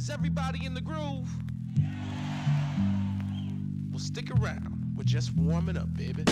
Is everybody in the groove? Well, stick around. We're just warming up, baby.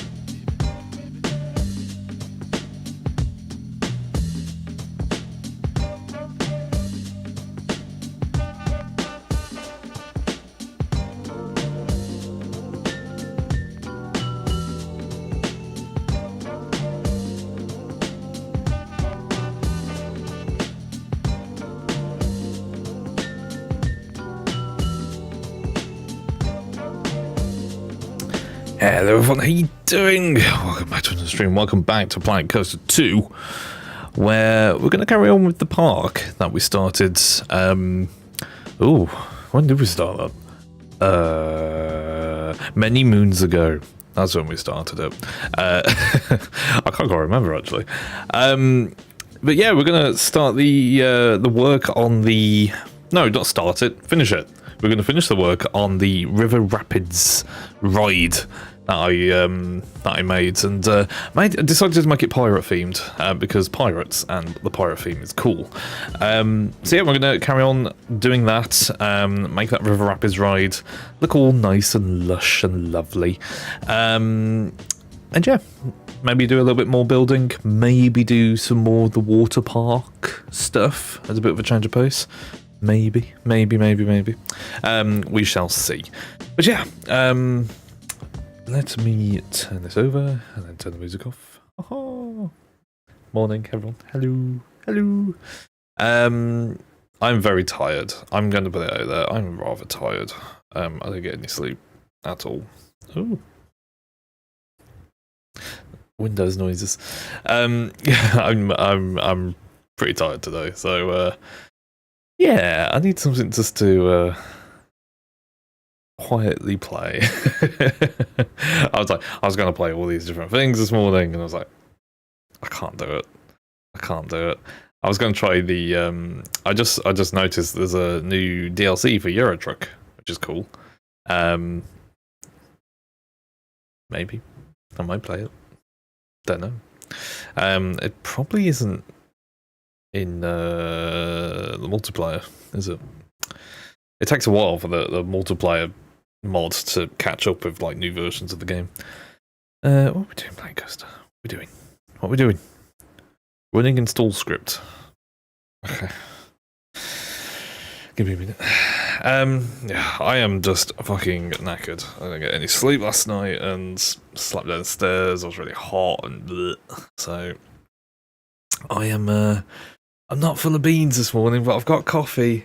Hello everyone, how you doing? Welcome back to the stream, welcome back to Planet Coaster 2, where we're going to carry on with the park that we started, when did we start that? Many moons ago. That's when we started it. I can't quite remember actually. But yeah, we're going to start the work on the... No, not start it, finish it. We're going to finish the work on the River Rapids ride that I made, and I decided to make it pirate themed because pirates and the pirate theme is cool. So yeah, we're going to carry on doing that, make that River Rapids ride look all nice and lush and lovely, and yeah, maybe do a little bit more building, maybe do some more of the water park stuff as a bit of a change of pace. Maybe. We shall see. But yeah, let me turn this over and then turn the music off. Oh, morning, everyone. Hello. I'm very tired. I'm going to put it out there. I'm rather tired. I don't get any sleep at all. Ooh. Windows noises. I'm pretty tired today, so yeah, I need something just to quietly play. I was going to play all these different things this morning, and I was like, I can't do it. I was going to try the. I just noticed there's a new DLC for Euro Truck, which is cool. Maybe I might play it. Don't know. It probably isn't in the multiplayer, is it? It takes a while for the multiplayer mod to catch up with like new versions of the game. What are we doing, Planet Coaster? What are we doing? Running install script. Okay. Give me a minute. Yeah, I am just fucking knackered. I didn't get any sleep last night and slept downstairs. I was really hot and bleh. So I am I'm not full of beans this morning, but I've got coffee,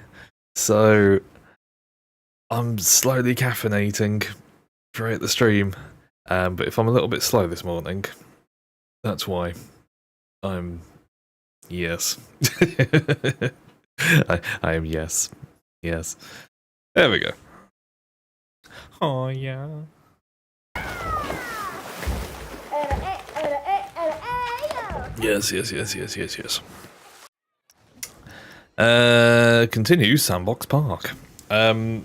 so I'm slowly caffeinating throughout the stream. But if I'm a little bit slow this morning, that's why. Yes. I am yes. There we go. Oh yeah. Yes. Continue Sandbox Park. I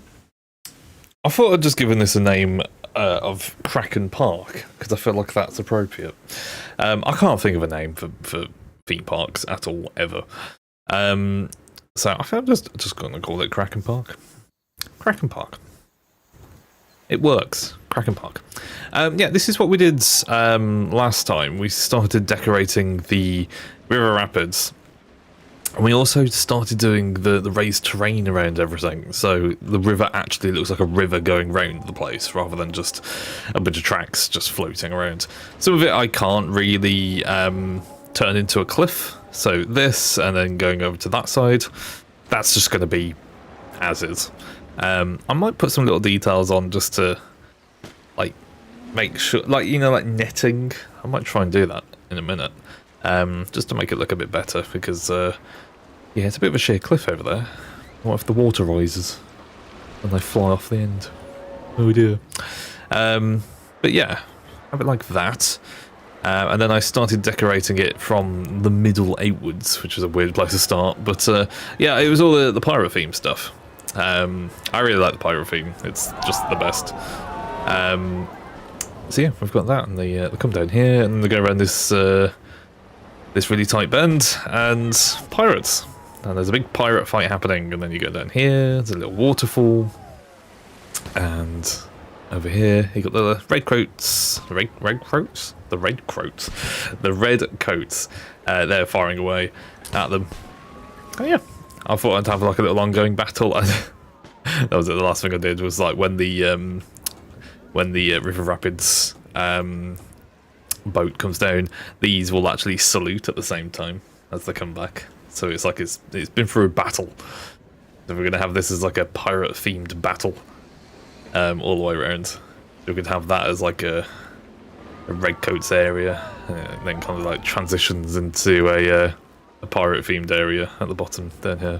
thought I'd just given this a name of Kraken Park because I feel like that's appropriate. I can't think of a name for theme parks at all ever. So I think I'm just going to call it Kraken Park. Kraken Park. It works. Kraken Park. Yeah, this is what we did last time. We started decorating the River Rapids. And we also started doing the raised terrain around everything, so the river actually looks like a river going round the place, rather than just a bunch of tracks just floating around. Some of it I can't really turn into a cliff, so this, and then going over to that side, that's just going to be as is. I might put some little details on just to, like, make sure, like, you know, like netting. I might try and do that in a minute. Just to make it look a bit better, because yeah, it's a bit of a sheer cliff over there. What if the water rises and they fly off the end? Oh dear. But yeah, have it like that. And then I started decorating it from the middle outwards, which is a weird place to start. But yeah, it was all the pirate theme stuff. I really like the pirate theme. It's just the best. So yeah, we've got that, and they come down here, and they go around this this really tight bend, and pirates. and there's a big pirate fight happening, and then you go down here, there's a little waterfall, and over here you got the red coats, the red coats, they're firing away at them. Oh yeah, I thought I'd have like a little ongoing battle. That was it. The last thing I did was like when the River Rapids boat comes down, these will actually salute at the same time as they come back. So it's like it's been through a battle. So we're gonna have this as like a pirate themed battle all the way around. We could have that as like a redcoats area, and then kind of like transitions into a pirate themed area at the bottom down here.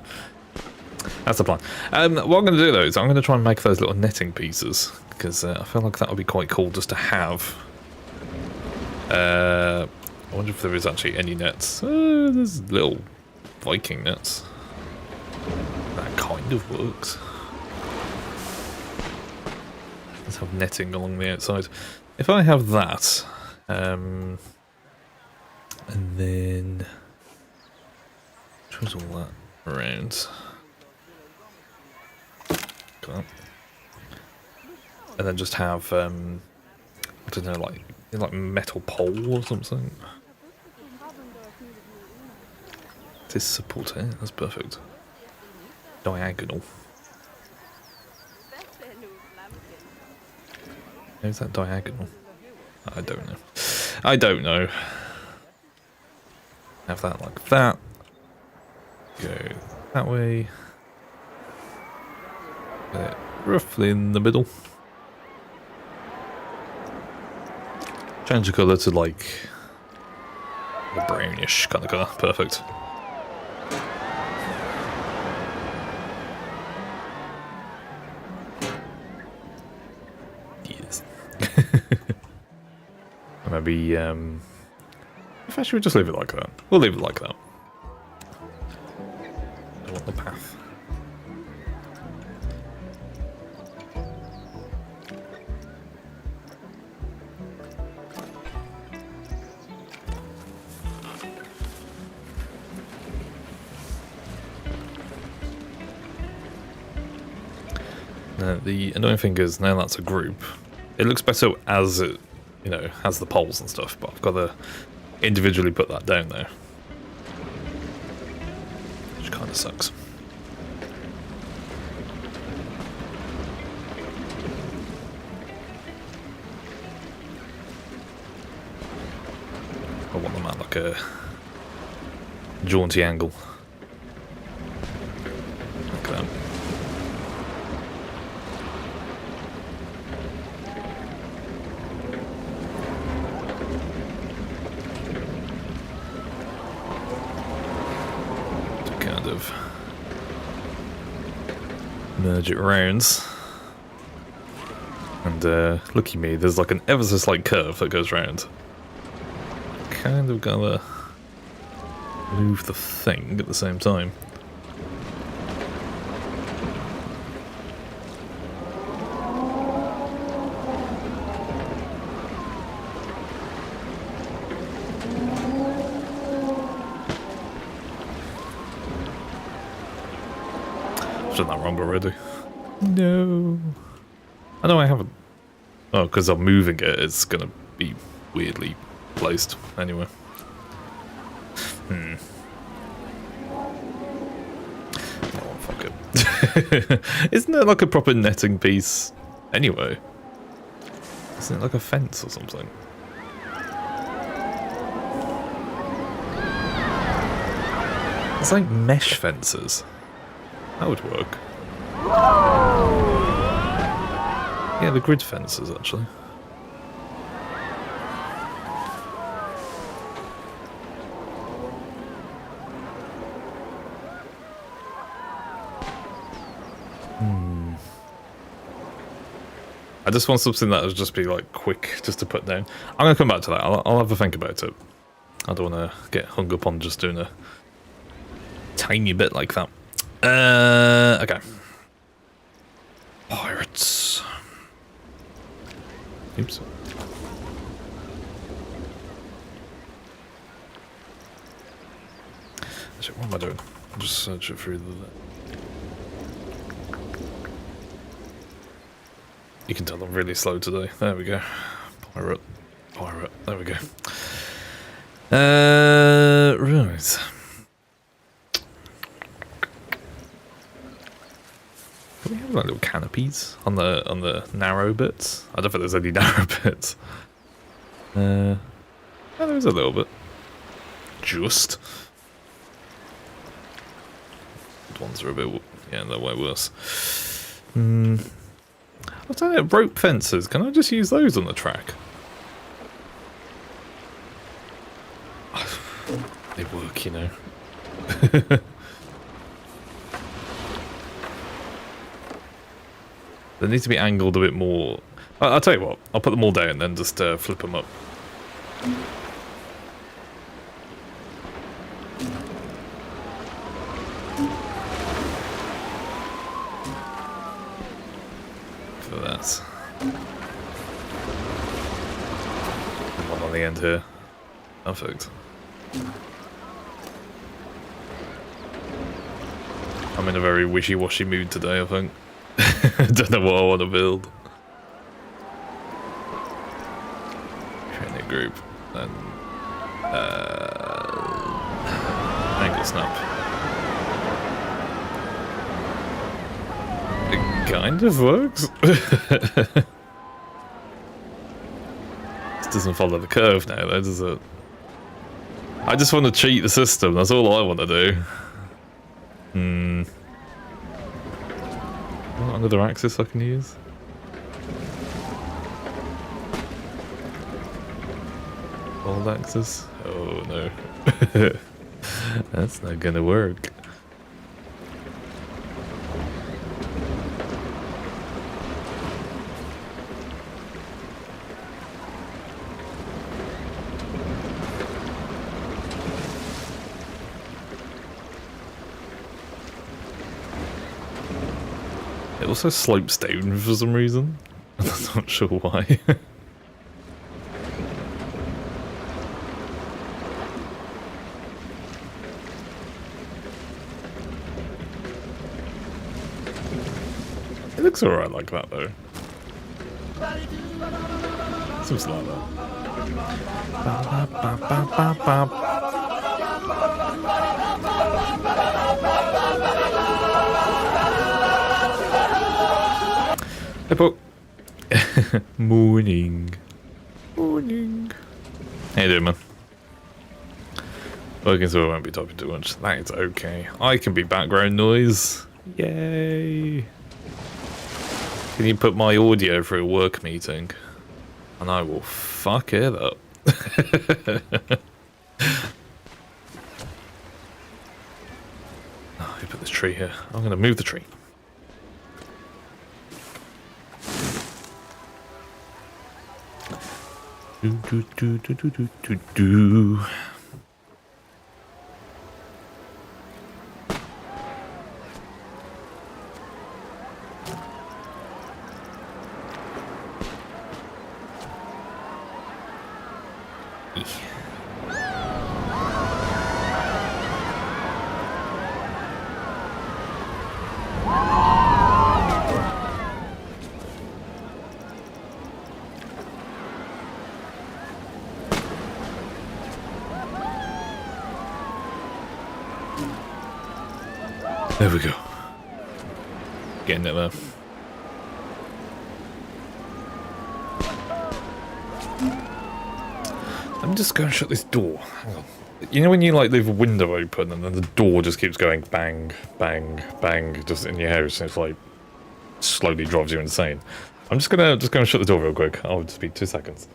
That's the plan. What I'm going to do though is I'm going to try and make those little netting pieces, because I feel like that would be quite cool just to have. I wonder if there is actually any nets. There's little Viking nets. That kind of works. Let's have netting along the outside. If I have that, and then twizzle that around. And then just have, I don't know, like metal pole or something. This support it, that's perfect. Diagonal. Is that diagonal? I don't know. I don't know. Have that like that. Go that way. Roughly in the middle. Change the colour to like a brownish kind of colour. Perfect. Yes. Maybe in fact, should we just leave it like that? We'll leave it like that. I want the path. The annoying thing is now that's a group. It looks better as it, you know, has the poles and stuff, but I've got to individually put that down there, which kind of sucks. I want them at like a jaunty angle. Like that. Merge it around, and looky me, there's like an ever so slight curve that goes round. Kind of gotta move the thing at the same time. I've done that wrong already. No. I know I haven't. Oh, because I'm moving it, it's gonna be weirdly placed anyway. Oh, fuck it. Isn't it like a proper netting piece anyway? Isn't it like a fence or something? It's like mesh fences. That would work. Yeah, the grid fences, actually. I just want something that would just be, like, quick, just to put down. I'm going to come back to that. I'll have a think about it. I don't want to get hung up on just doing a tiny bit like that. Okay. Pirates. Oops. Actually, what am I doing? Just search it through the... You can tell I'm really slow today. There we go. Pirate. Pirate. There we go. Right. Do we have like little canopies on the narrow bits? I don't think there's any narrow bits. Yeah, there's a little bit. Just. The ones are a bit, yeah, they're way worse. I don't know, rope fences. Can I just use those on the track? They work, you know. They need to be angled a bit more. I'll tell you what, I'll put them all down and then just flip them up. For that. One on the end here. Perfect. I'm in a very wishy-washy mood today, I think. I don't know what I want to build. Training group. Then... angle snap. It kind of works. This doesn't follow the curve now, though, does it? I just want to cheat the system, that's all I want to do. Another axis I can use? Old axis? Oh no. That's not gonna work. It also slopes down for some reason. I'm not sure why. It looks alright like that though. Seems like that. Hey, Poke. Morning. Morning. How you doing, man? Working so I won't be talking too much. That is okay. I can be background noise. Yay. Can you put my audio for a work meeting? And I will fuck it up. Oh, you put this tree here. I'm going to move the tree. Do. There we go. Getting it there. I'm just going to shut this door. Hang on. You know when you like leave a window open and then the door just keeps going bang, bang, bang, just in your house, and it's like slowly drives you insane. I'm just gonna shut the door real quick. I'll just be 2 seconds.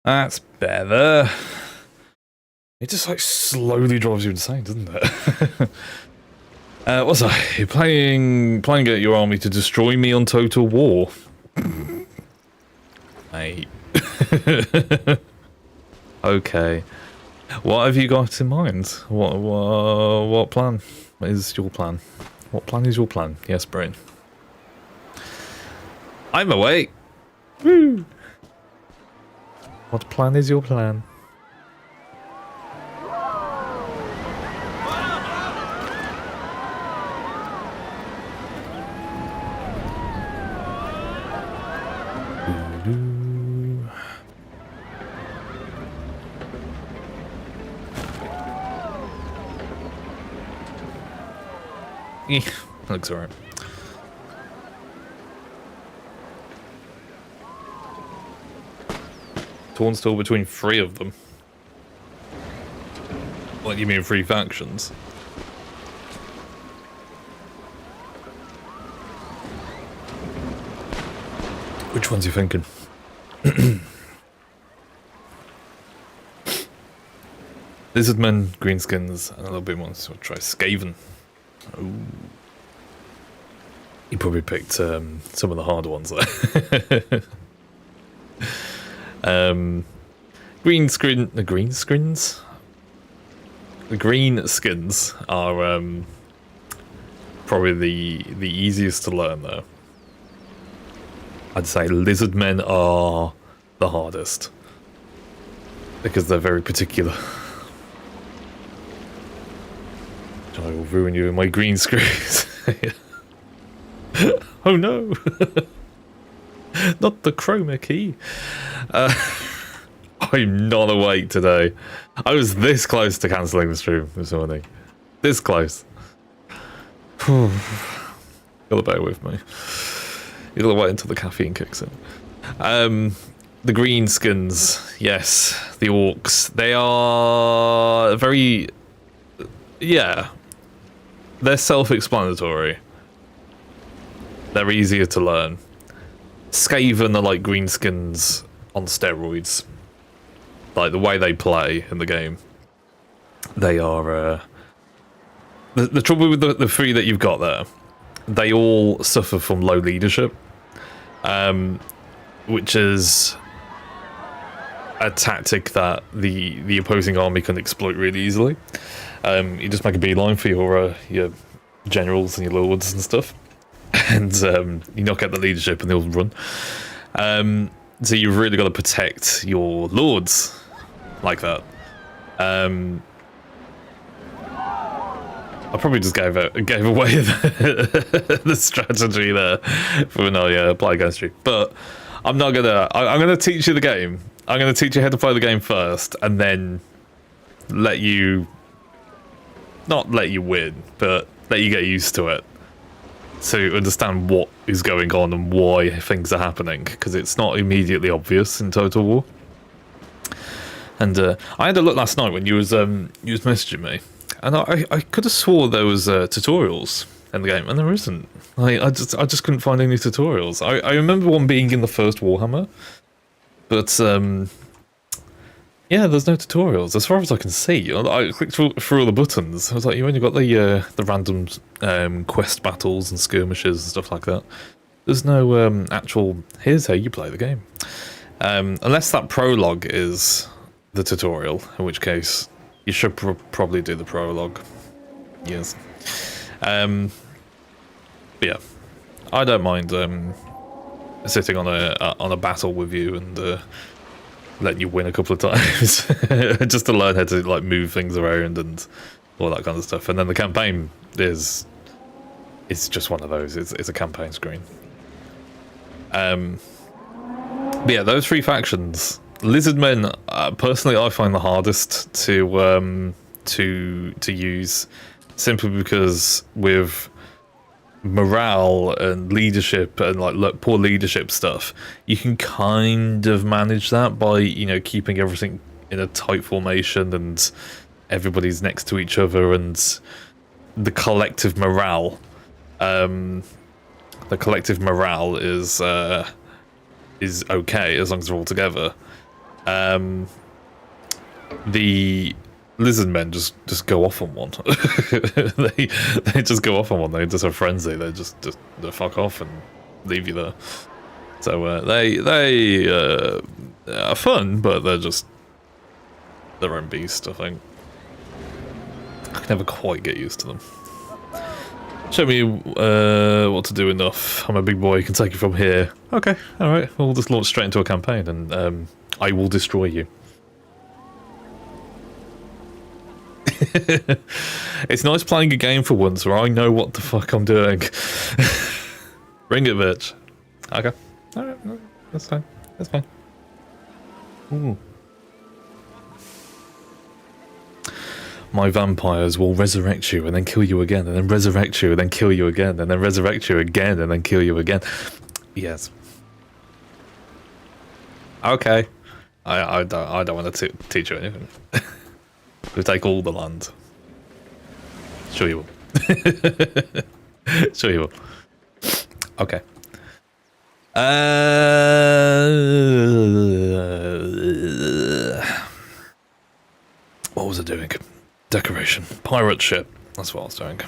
That's better. It just like slowly drives you insane, doesn't it? What's that? You're planning out your army to destroy me on Total War. Mate. Okay. What have you got in mind? What plan is your plan? What plan is your plan? Yes, Brain. I'm awake. Woo. What plan is your plan? Looks alright. Torn still between 3 of them. What do you mean 3 factions? Which one's you thinking? Lizardmen, greenskins, and a little bit more. So I'll try Skaven. Ooh. You probably picked some of the harder ones there. The greenskins are probably the easiest to learn though. I'd say lizardmen are the hardest because they're very particular. I will ruin you in my green screens. Oh no! Not the chroma key. I'm not awake today. I was this close to cancelling the stream this morning. This close. You'll bear with me. You'll wait until the caffeine kicks in. The greenskins, yes. The orcs. They are very... Yeah. They're self-explanatory. They're easier to learn. Skaven are like greenskins on steroids. Like the way they play in the game. They are... The trouble with the 3 that you've got there, they all suffer from low leadership. Which is a tactic that the opposing army can exploit really easily. You just make a beeline for your generals and your lords and stuff. And you knock out the leadership and they'll run. So you've really got to protect your lords like that. I probably just gave away the strategy there for when I play against you. But I'm not gonna. I'm gonna teach you the game. I'm gonna teach you how to play the game first, and then let you not let you win, but let you get used to it. To understand what is going on and why things are happening, because it's not immediately obvious in Total War. And I had a look last night when you was messaging me, and I could have swore there was tutorials in the game, and there isn't. I just couldn't find any tutorials. I remember one being in the first Warhammer, but yeah, there's no tutorials as far as I can see. I clicked through all the buttons. I was like, you only got the random quest battles and skirmishes and stuff like that. There's no actual, here's how you play the game. Unless that prologue is the tutorial, in which case you should probably do the prologue. Yes. But yeah, I don't mind sitting on a battle with you and letting you win a couple of times just to learn how to like move things around and all that kind of stuff. And then the campaign it's just one of those. It's a campaign screen. But yeah, those 3 factions. Lizardmen, personally, I find the hardest to use, simply because with morale and leadership and like poor leadership stuff, you can kind of manage that by, you know, keeping everything in a tight formation and everybody's next to each other, and the collective morale is okay as long as they're all together. The lizard men just go off on one. they just go off on one. They just have frenzy. They fuck off and leave you there. So they are fun, but they're just their own beast. I think I can never quite get used to them. Show me what to do enough. I'm a big boy. You can take it from here. Okay, all right. We'll just launch straight into a campaign, and I will destroy you. It's nice playing a game for once where I know what the fuck I'm doing. Bring it, bitch. Okay. Alright, that's fine. That's fine. Ooh. My vampires will resurrect you and then kill you again, and then resurrect you and then kill you again, and then resurrect you again and then kill you again. Yes. Okay. I don't want to teach you anything. We'll take all the land. Sure you will. Sure you will. Okay. What was I doing? Decoration. Pirate ship. That's what I was doing.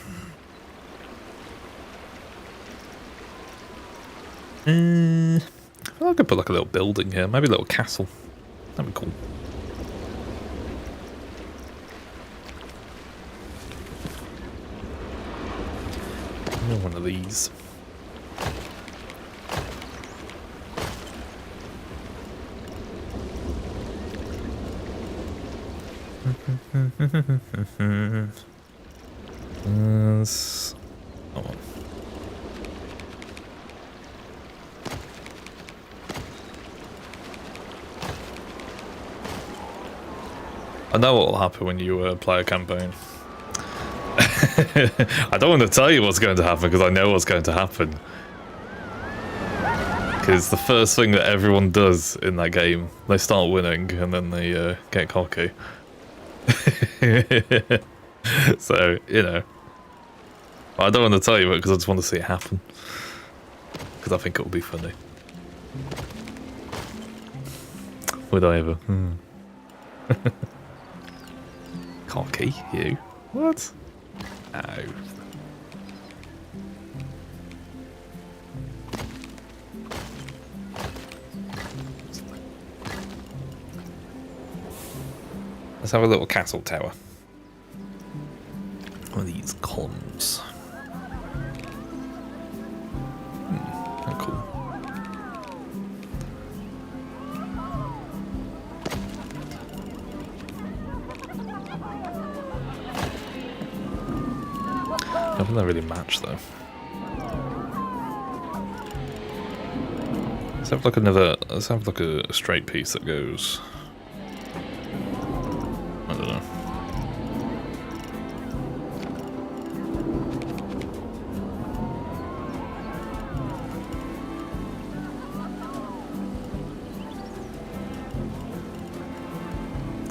I could put like a little building here. Maybe a little castle. That'd be cool. One of these. Oh. I know what will happen when you play a campaign. I don't want to tell you what's going to happen because I know what's going to happen. Because the first thing that everyone does in that game, they start winning and then they get cocky. So, you know. I don't want to tell you it because I just want to see it happen. Because I think it will be funny. Would I ever? Cocky? You? What? No. Let's have a little castle tower. One of these columns. How cool. I think they really match though. Let's have like another. Let's have like a straight piece that goes. I don't know.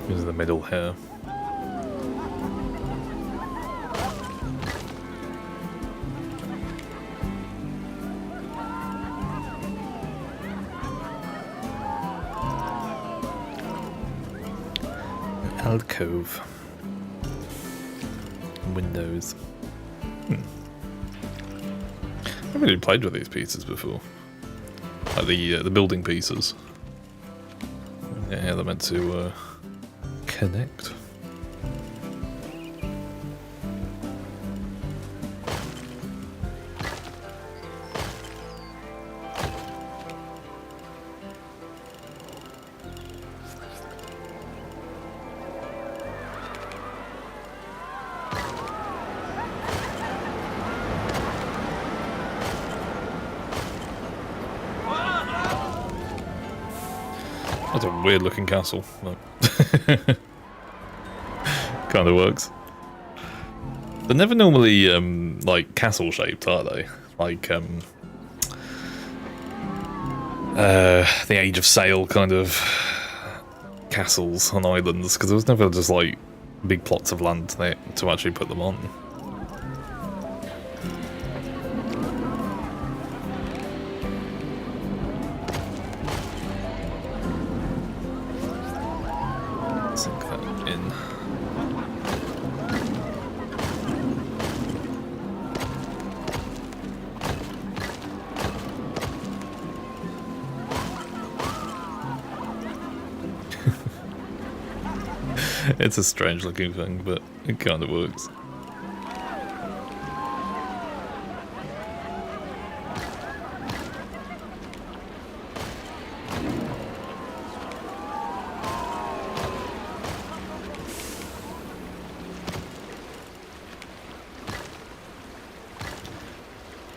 Goes in the middle here. Alcove. Windows. I haven't really played with these pieces before. Like the building pieces. Yeah, they're meant to connect. That's a weird looking castle. Kind of works. They're never normally like castle shaped, are they? Like the Age of Sail kind of castles on islands, because there was never just like big plots of land to actually put them on. Sink that in. It's a strange looking thing, but it kind of works.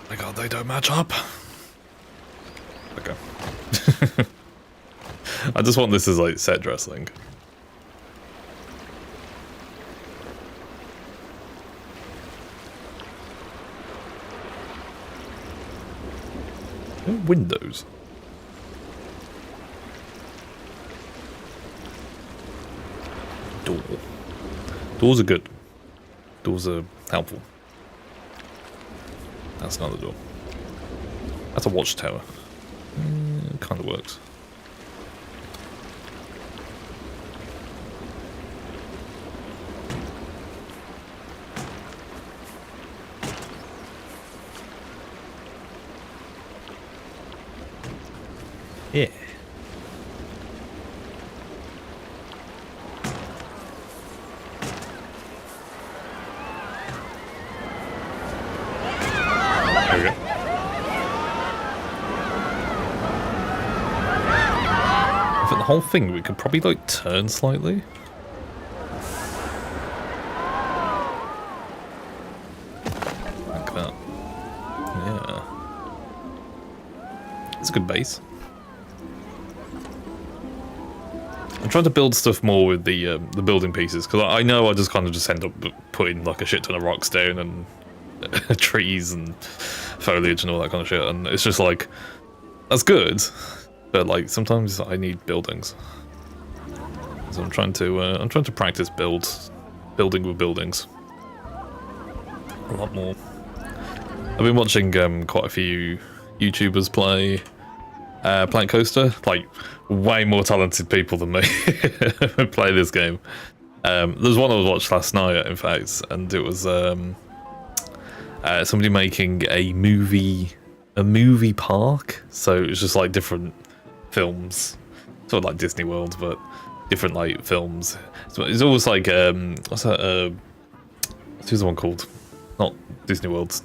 My god, they don't match up. Okay. I just want this as like set dressing. Windows. Door. Doors are good. Doors are helpful. That's not a door. That's a watchtower. Kind of works. Yeah. There we go. For the whole thing, we could probably like turn slightly. Like that. Yeah. It's a good base. I'm trying to build stuff more with the building pieces, because I know I just kind of just end up putting like a shit ton of rocks down and trees and foliage and all that kind of shit, and it's just like, that's good, but like sometimes I need buildings. So I'm trying to practice building with buildings a lot more. I've been watching quite a few YouTubers play Planet Coaster, like way more talented people than me play this game. There's one I watched last night, in fact, and it was somebody making a movie park. So it was just like different films, sort of like Disney World, but different like films. So it's almost like what's that? What's the one called? Not Disney World.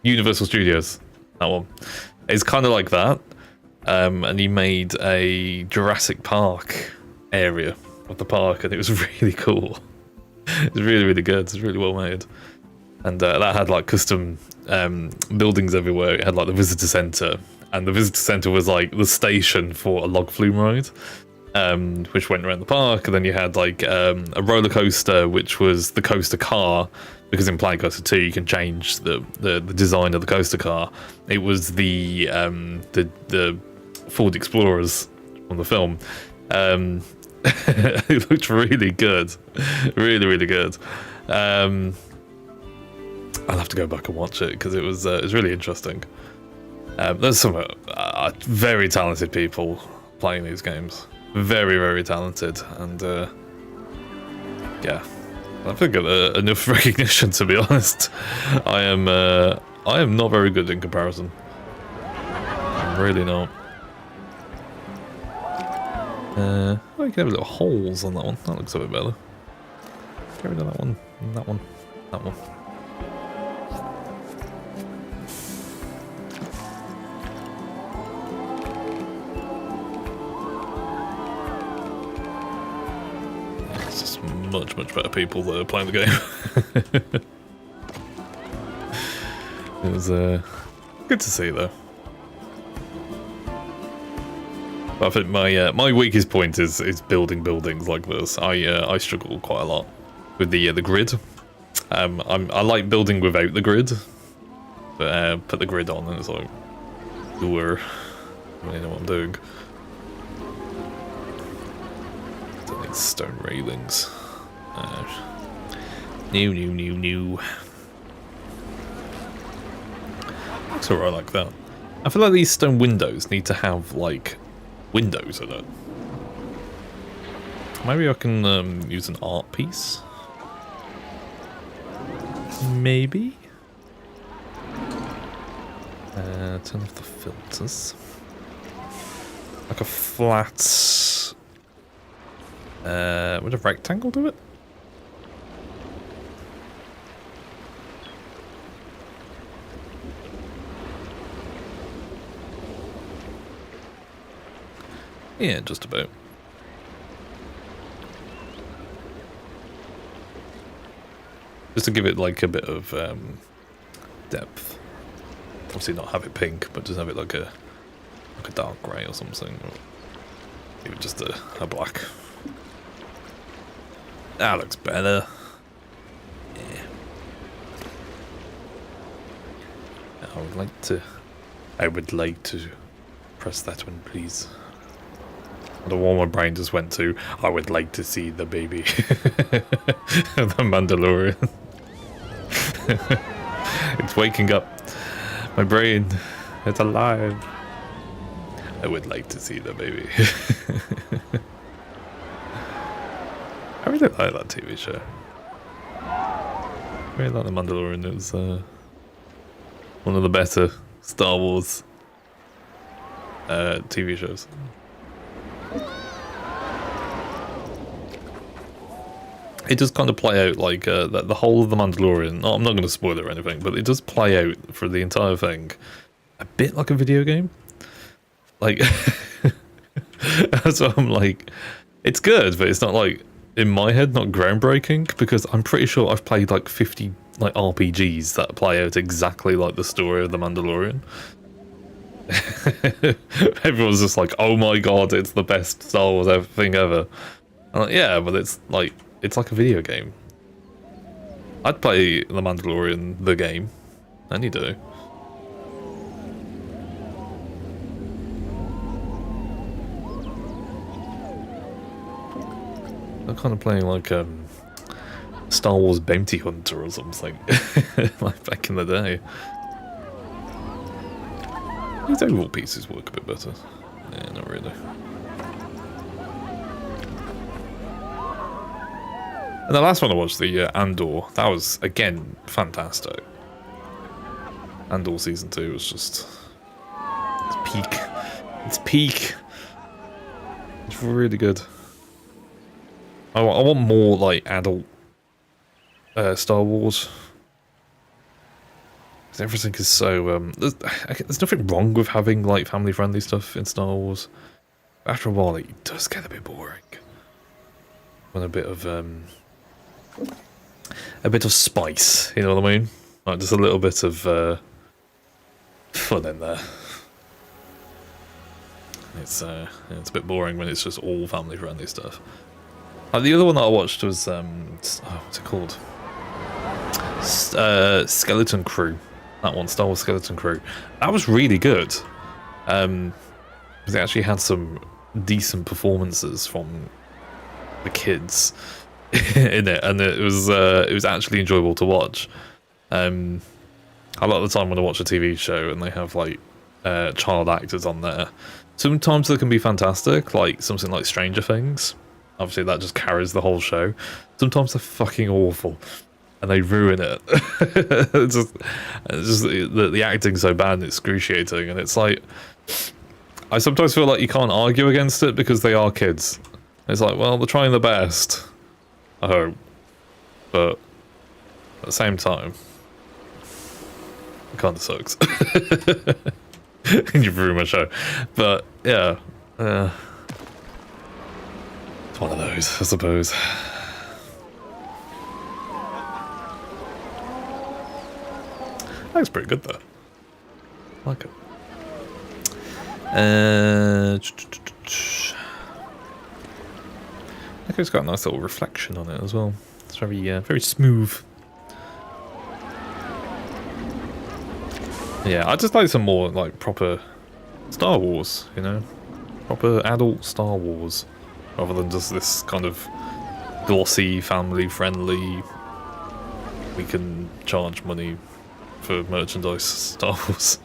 Universal Studios. That one. It's kind of like that, and he made a Jurassic Park area of the park, and it was really cool. It was really, really good. It's really well made, and that had like custom buildings everywhere. It had like the visitor center, and the visitor center was like the station for a log flume ride, which went around the park. And then you had like a roller coaster, which was the coaster car. Because in Planet Coaster 2 you can change the design of the coaster car. It was the Ford Explorers from the film. It looked really good, really, really good. I'll have to go back and watch it because it was really interesting. There's some very talented people playing these games, very, very talented, and yeah. I think enough recognition, to be honest. I am not very good in comparison. I'm really not. Oh, you can have little holes on that one. That looks a bit better. Get rid of that one. That one. That one. It's just much, much better people that are playing the game. It was good to see, though. But I think my weakest point is building buildings like this. I struggle quite a lot with the grid. I like building without the grid, but put the grid on and it's like, ooh, I really know what I'm doing. Don't need stone railings. New. Looks alright like that. I feel like these stone windows need to have like windows in it. Maybe I can use an art piece. Maybe. Turn off the filters. Like a flat. Would a rectangle do it? Yeah, just about. Just to give it like a bit of depth. Obviously not have it pink, but just have it like a dark grey or something. Or even just a black. That looks better. Yeah. I would like to press that one, please. The one my brain just went to, I would like to see the baby. The Mandalorian. It's waking up. My brain, it's alive. I would like to see the baby. I really like that TV show. I really like The Mandalorian. It was one of the better Star Wars TV shows. It does kind of play out like the whole of The Mandalorian. No, I'm not going to spoil it or anything, but it does play out for the entire thing a bit like a video game. Like, that's what I'm like. It's good, but it's not like, in my head, not groundbreaking, because I'm pretty sure I've played like 50 like RPGs that play out exactly like the story of The Mandalorian. Everyone's just like, oh my god, it's the best Star Wars thing ever. I'm like, yeah, but it's like a video game. I'd play The Mandalorian, the game. Any day. I'm kind of playing like Star Wars Bounty Hunter or something. Like back in the day. These oval pieces work a bit better. Yeah, not really. And the last one I watched, the Andor, that was, again, fantastic. Andor Season 2 was just... It's peak. It's peak. It's really good. I want more, like, adult Star Wars. Because everything is so... there's nothing wrong with having, like, family-friendly stuff in Star Wars. After a while, it does get a bit boring. When a bit of spice, you know what I mean? Like just a little bit of fun in there. It's a bit boring when it's just all family friendly stuff. The other one that I watched was what's it called? Skeleton Crew. That one, Star Wars Skeleton Crew. That was really good. They actually had some decent performances from the kids in it, and it was actually enjoyable to watch. A lot of the time when I watch a TV show and they have like child actors on there, sometimes they can be fantastic, like something like Stranger Things. Obviously that just carries the whole show. Sometimes they're fucking awful and they ruin it. it's just the acting's so bad and it's excruciating, and it's like I sometimes feel like you can't argue against it because they are kids. It's like, well, they're trying their best, I hope, but at the same time, it kind of sucks. You've ruined my show. But, yeah, it's one of those, I suppose. Looks pretty good, though. I like it. I think it's got a nice little reflection on it as well. It's very smooth. Yeah, I just like some more like proper Star Wars, you know, proper adult Star Wars, rather than just this kind of glossy, family-friendly. We can charge money for merchandise Star Wars.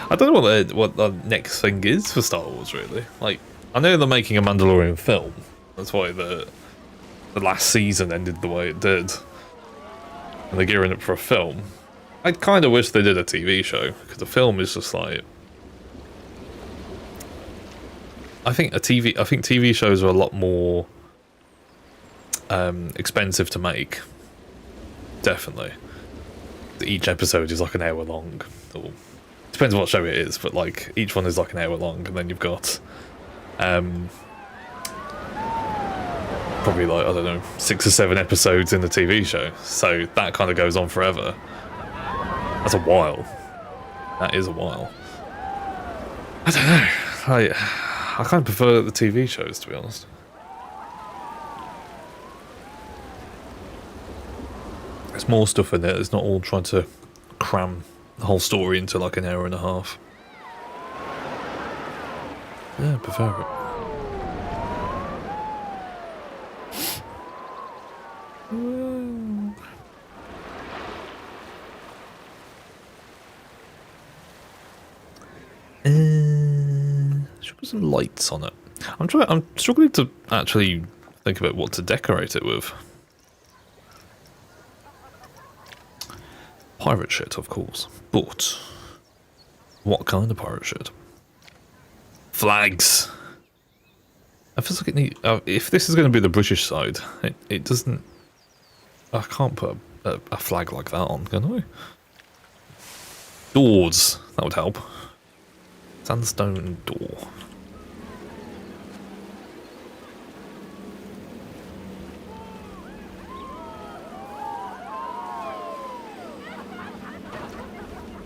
I don't know what the next thing is for Star Wars, really. Like, I know they're making a Mandalorian film, That's why the last season ended the way it did. And they're gearing up for a film. I kind of wish they did a TV show, because the film is just like... I think TV shows are a lot more expensive to make. Definitely. Each episode is like an hour long. Or, depends on what show it is, but like each one is like an hour long, and then you've got probably like, I don't know, 6 or 7 episodes in the TV show. So that kind of goes on forever. That's a while. That is a while. I don't know. I kind of prefer the TV shows, to be honest. There's more stuff in there. It's not all trying to cram the whole story into like an hour and a half. Yeah, I prefer it. Should put some lights on it. I'm struggling to actually think about what to decorate it with. Pirate shit, of course, but what kind of pirate shit? Flags. I feel like it need. If this is going to be the British side, it doesn't. I can't put a flag like that on, can I? Doors, that would help. Sandstone door.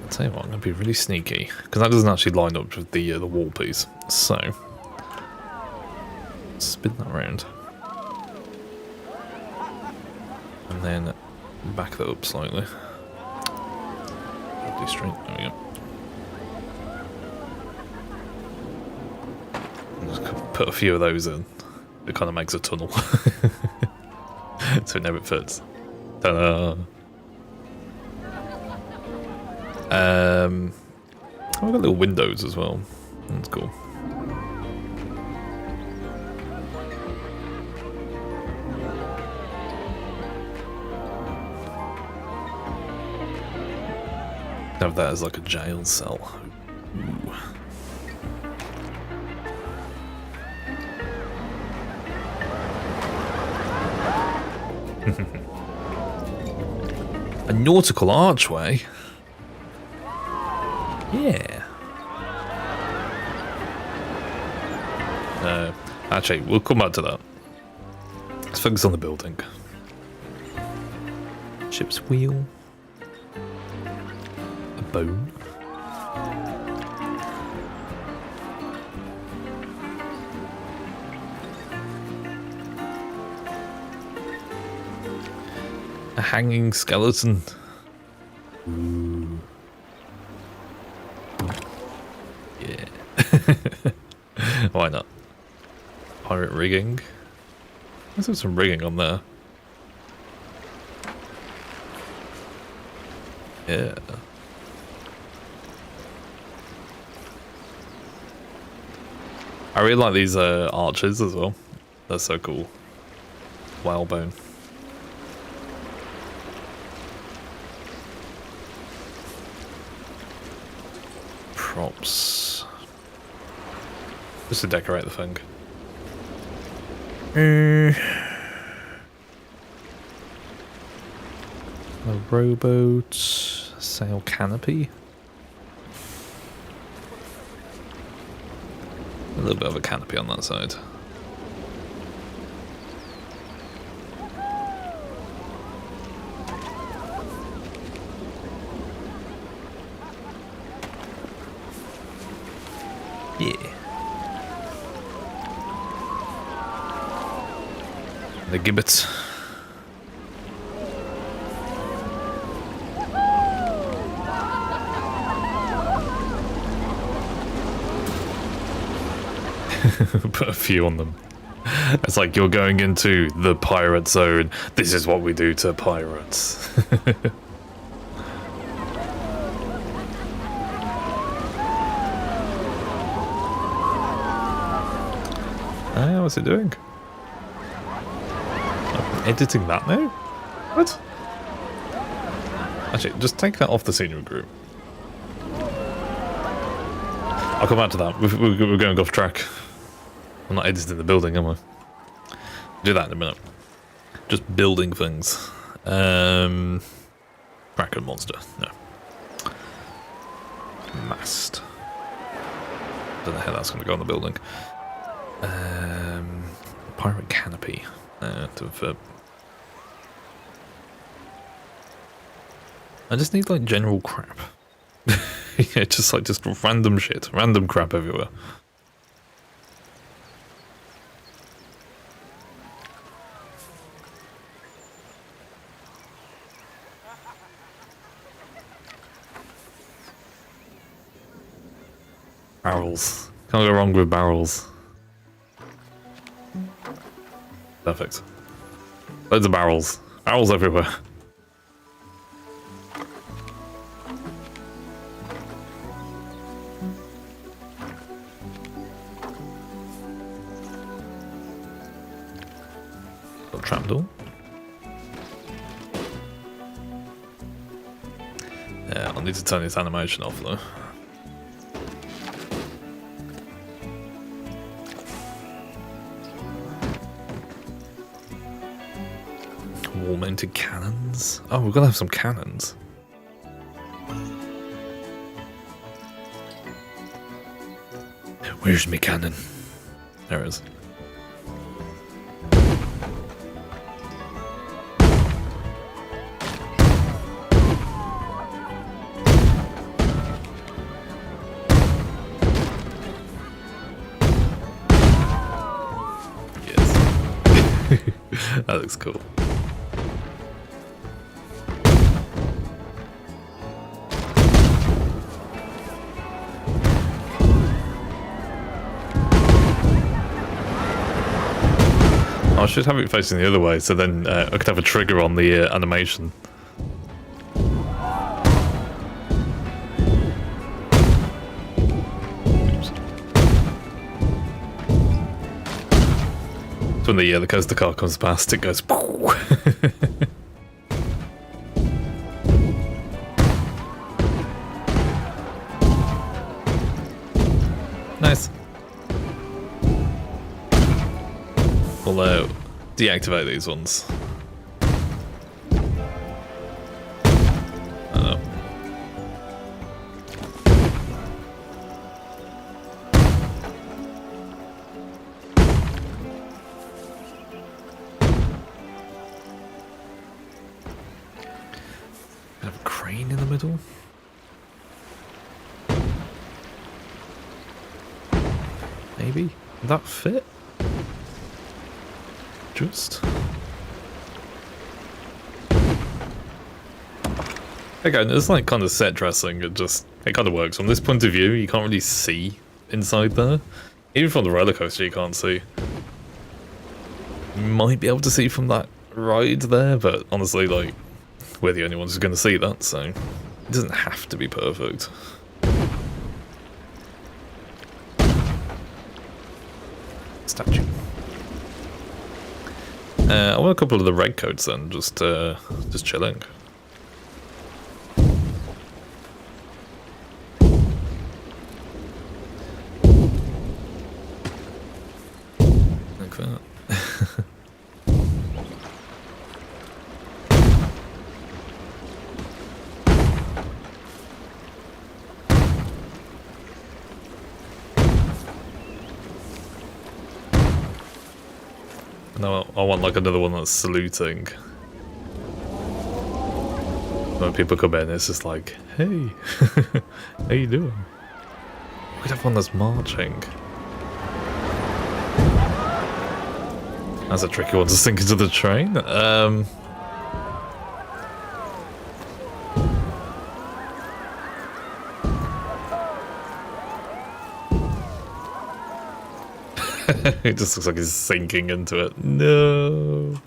I'll tell you what, I'm going to be really sneaky, because that doesn't actually line up with the wall piece. So, spin that around. And then back that up slightly. Probably straight, there we go. Just put a few of those in. It kind of makes a tunnel. So it never fits. Ta-da! I've got little windows as well. That's cool. Have that as like a jail cell. Ooh. A nautical archway? Yeah. Actually, we'll come back to that. Let's focus on the building. Ship's wheel. A bone. A hanging skeleton. Ooh. Yeah. Why not? Pirate rigging. There's some rigging on there. Yeah. I really like these arches as well. They're so cool. Whalebone. Props. Just to decorate the thing. A rowboat, sail canopy. A little bit of a canopy on that side. Yeah. The gibbets. Put a few on them. It's like you're going into the pirate zone. This is what we do to pirates. What's it doing? editing that now? What? Actually, just take that off the scenery group. I'll come back to that. We're going off track. I'm not editing the building, am I? Do that in a minute. Just building things. Kraken monster. No. Mast. Don't know how that's going to go on the building. Pirate canopy. I just need like general crap. Yeah, just random shit, random crap everywhere. Barrels. Can't go wrong with barrels. Perfect. Loads of barrels. Barrels everywhere. Got a trapdoor. Yeah, I'll need to turn this animation off though. Wall-mounted cannons. Oh, we're gonna have some cannons. Where's me cannon? There it is. Yes. That looks cool. I should have it facing the other way, so then I could have a trigger on the animation. Oops. So when the coaster car comes past, it goes. Nice. We'll deactivate these ones. I don't know. Have a crane in the middle. Maybe? Would that fit? Just. Again, it's like kind of set dressing. It kind of works. From this point of view, you can't really see inside there. Even from the roller coaster, you can't see. You might be able to see from that ride there, but honestly, like, we're the only ones who's going to see that, so it doesn't have to be perfect. Statue. I want a couple of the red coats then, just chilling. Like that. No, I want like another one that's saluting. When people come in, it's just like, hey, how you doing? We could have one that's marching. That's a tricky one to sink into the train. It just looks like he's sinking into it. No.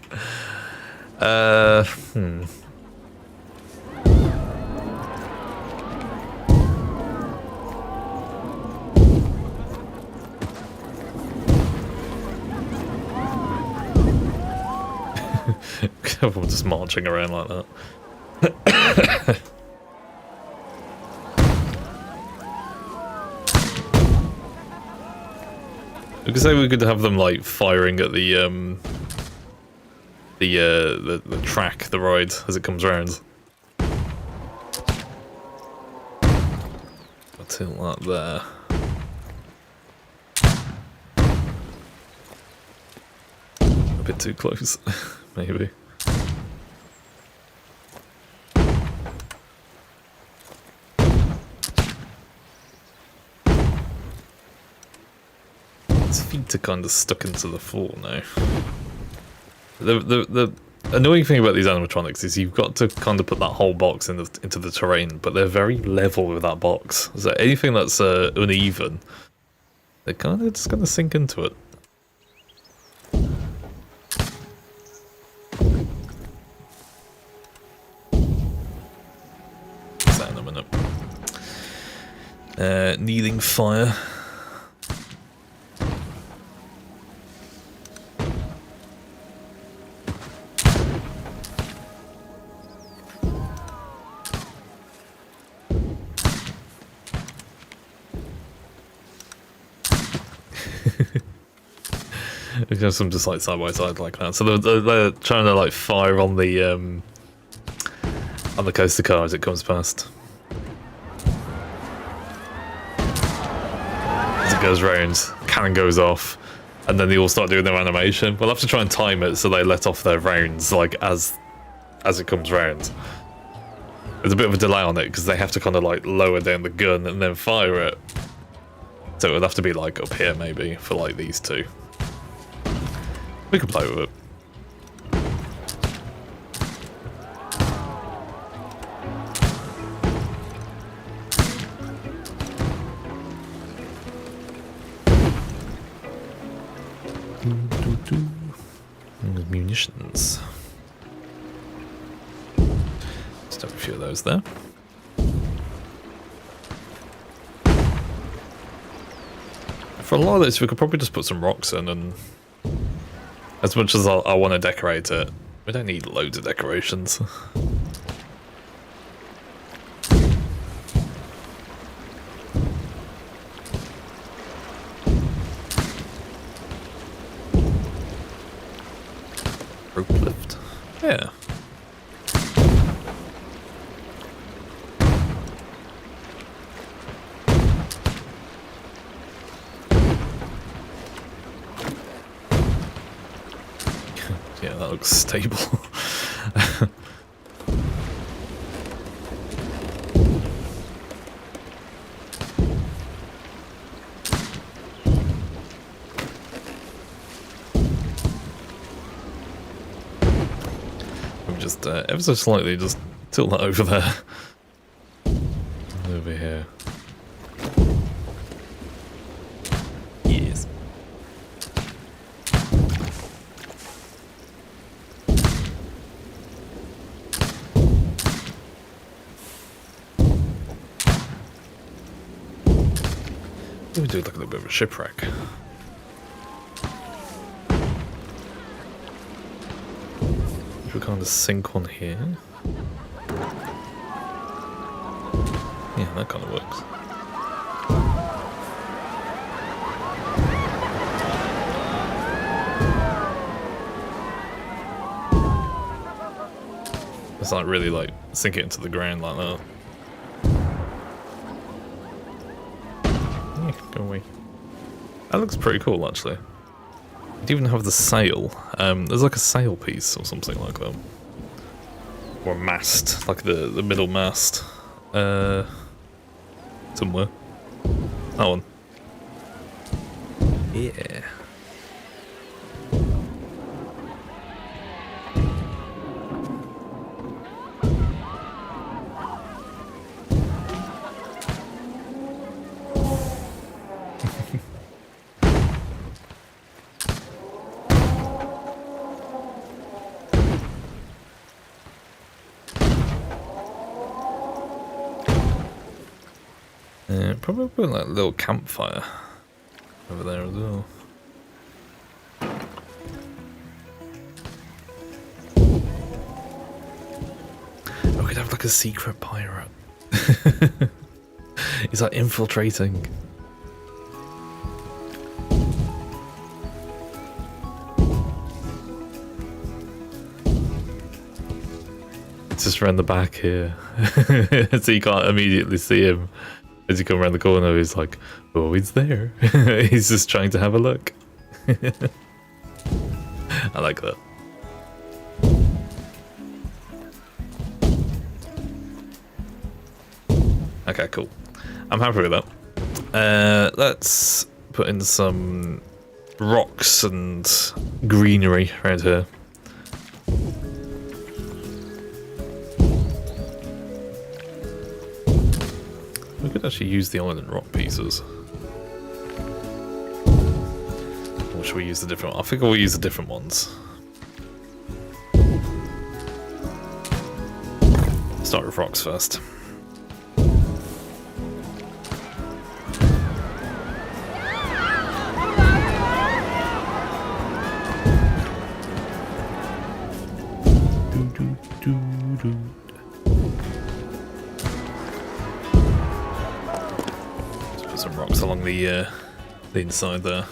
Everyone just marching around like that. We could say we could have them like firing at the track, the ride as it comes around. I'll tilt that there. A bit too close, maybe. His feet are kind of stuck into the floor now. The annoying thing about these animatronics is you've got to kind of put that whole box into the terrain, but they're very level with that box. So anything that's uneven, they're kind of just going to sink into it. That in a minute. Needing fire. Because some just like side by side like that. So they're trying to like fire on the coaster car as it comes past. As it goes round, cannon goes off, and then they all start doing their animation. We'll have to try and time it so they let off their rounds like as it comes round. There's a bit of a delay on it because they have to kind of like lower down the gun and then fire it. So it would have to be like up here maybe for like these two. We can play with it. Munitions. Just have a few of those there. For a lot of this, we could probably just put some rocks in, and as much as I want to decorate it, we don't need loads of decorations. Rope lift. Yeah. Yeah, that looks stable. Just ever so slightly, just tilt that over there. Over here. Yes. We do like a little bit of a shipwreck. We kind of sink on here. Yeah, that kind of works. It's not really like sink it into the ground like that. Yeah, go away. That looks pretty cool actually. You even have the sail. There's like a sail piece or something like that. Or a mast, like the middle mast. Somewhere. That one. Yeah. Probably put like a little campfire over there as well. could have like a secret pirate. He's like infiltrating. It's just around the back here. So you can't immediately see him. As you come around the corner, he's like, oh, he's there. He's just trying to have a look. I like that. Okay, cool. I'm happy with that. Let's put in some rocks and greenery around here. We could actually use the island rock pieces. Or should we use the different ones? I think we'll use the different ones. Start with rocks first. Let's put some rocks along the inside there.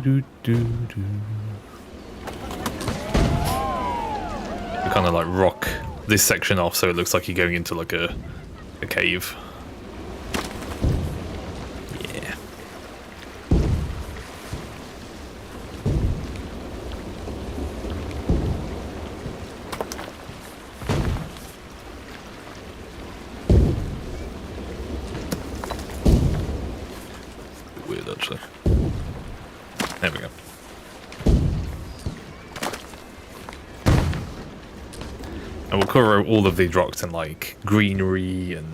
You kind of like rock this section off so it looks like you're going into like a cave. Yeah. Weird actually. There we go. And we'll cover all of these rocks in like greenery and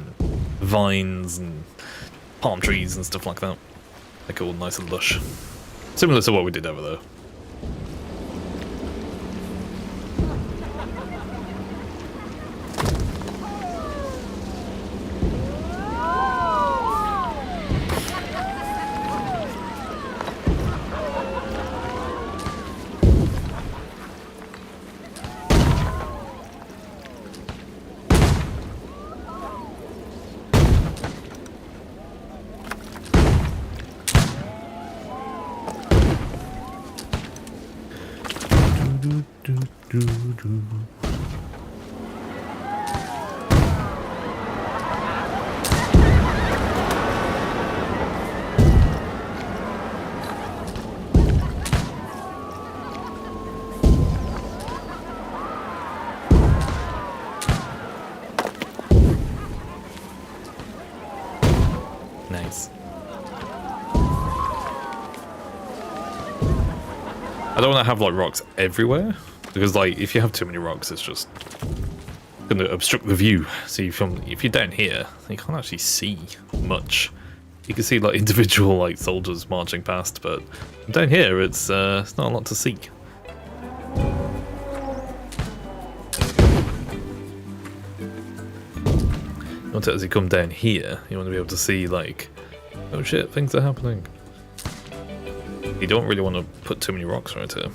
vines and palm trees and stuff like that. Make it all nice and lush. Similar to what we did over there. Nice. I don't want to have like rocks everywhere because like if you have too many rocks it's just going to obstruct the view. So if you're down here you can't actually see much. You can see like individual like soldiers marching past, but down here it's not a lot to see. You want it as you come down here, you want to be able to see like, oh shit, things are happening. You don't really want to put too many rocks right here.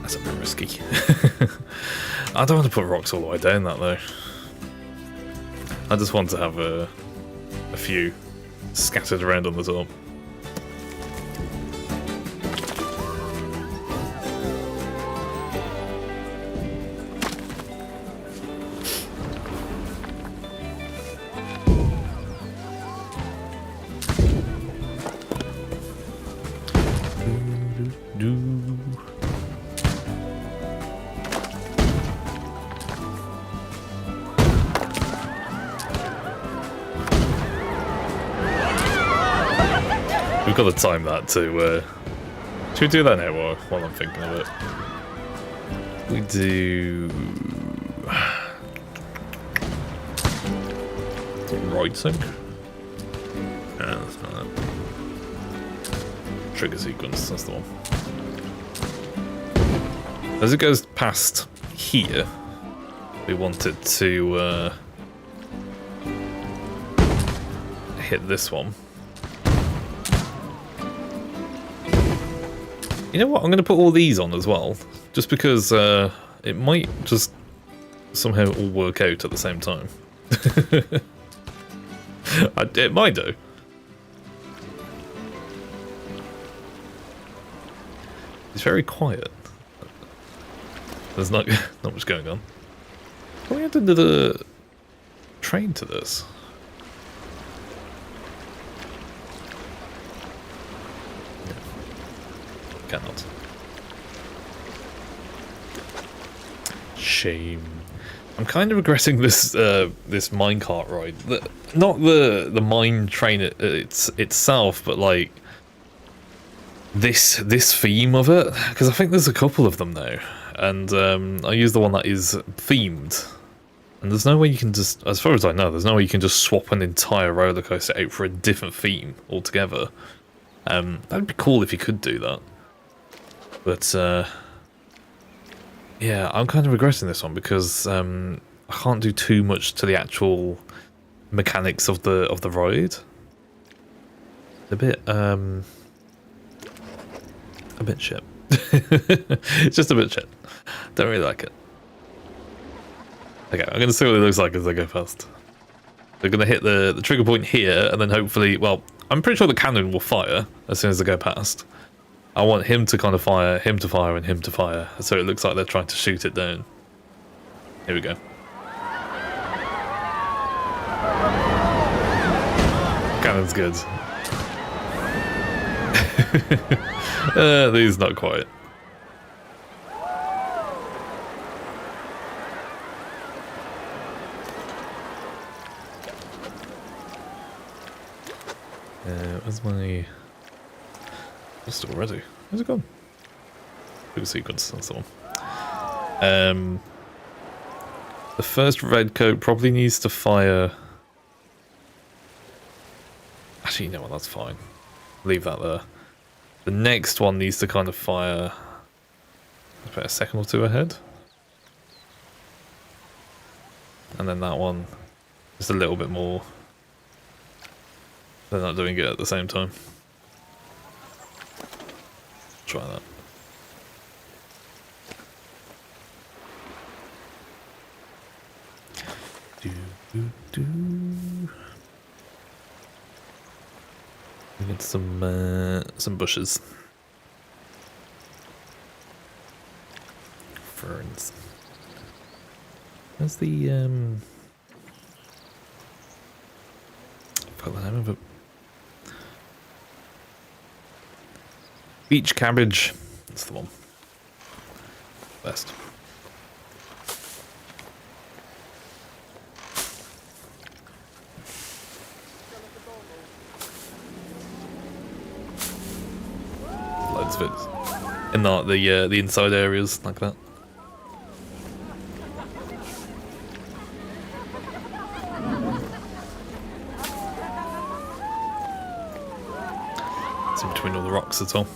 That's a bit risky. I don't want to put rocks all the way down that though. I just want to have a few scattered around on the top. We've got to time that to, should we do that now while I'm thinking of it? We do... Writing? Yeah, that's not that. Trigger sequence, that's the one. As it goes past here, we want it to hit this one. You know what? I'm going to put all these on as well, just because it might just somehow all work out at the same time. It might do. It's very quiet. There's not much going on. Can we add another train to this? No. Cannot. Shame. I'm kind of regretting this this minecart ride. Not the mine train itself, but like this theme of it, because I think there's a couple of them now, and I use the one that is themed, and there's no way you can just, as far as I know, there's no way you can just swap an entire roller coaster out for a different theme altogether. That'd be cool if you could do that, but yeah, I'm kind of regretting this one because I can't do too much to the actual mechanics of the ride. A bit shit. It's just a bit shit. Don't really like it. Okay, I'm gonna see what it looks like as I go past. They're gonna hit the trigger point here, and then hopefully, well, I'm pretty sure the cannon will fire as soon as they go past. I want him to kind of fire, him to fire, and him to fire, so it looks like they're trying to shoot it down. Here we go. Cannon's good. These not quite. Where's my... Just already. Where's it gone? Blue sequence, that's the one. The first red coat probably needs to fire... Actually, you know what, that's fine. Leave that there. The next one needs to kind of fire about a second or two ahead. And then that one just a little bit more. They're not doing it at the same time. Try that. We get some bushes. Ferns. Where's the I forgot the name of it. Beach cabbage. That's the one. Best. Loads of it. In the inside areas like that. It's in between all the rocks as well.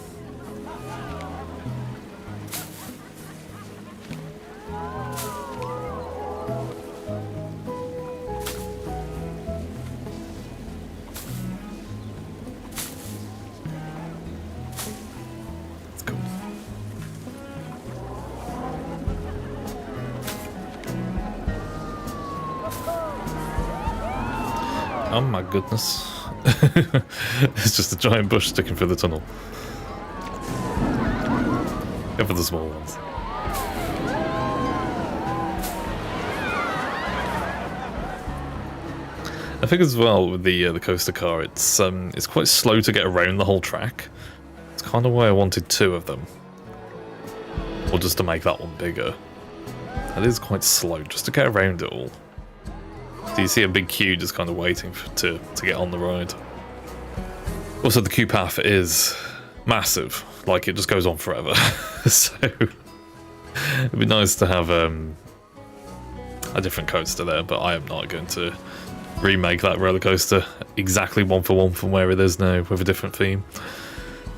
Oh my goodness. It's just a giant bush sticking through the tunnel. Go for the small ones. I think as well with the coaster car, it's quite slow to get around the whole track. It's kind of why I wanted 2 of them, or just to make that one bigger. It is quite slow just to get around it all. So you see a big queue just kind of waiting to get on the ride. Also, the queue path is massive, like it just goes on forever. So it'd be nice to have a different coaster there, but I am not going to remake that roller coaster exactly one for one from where it is now with a different theme.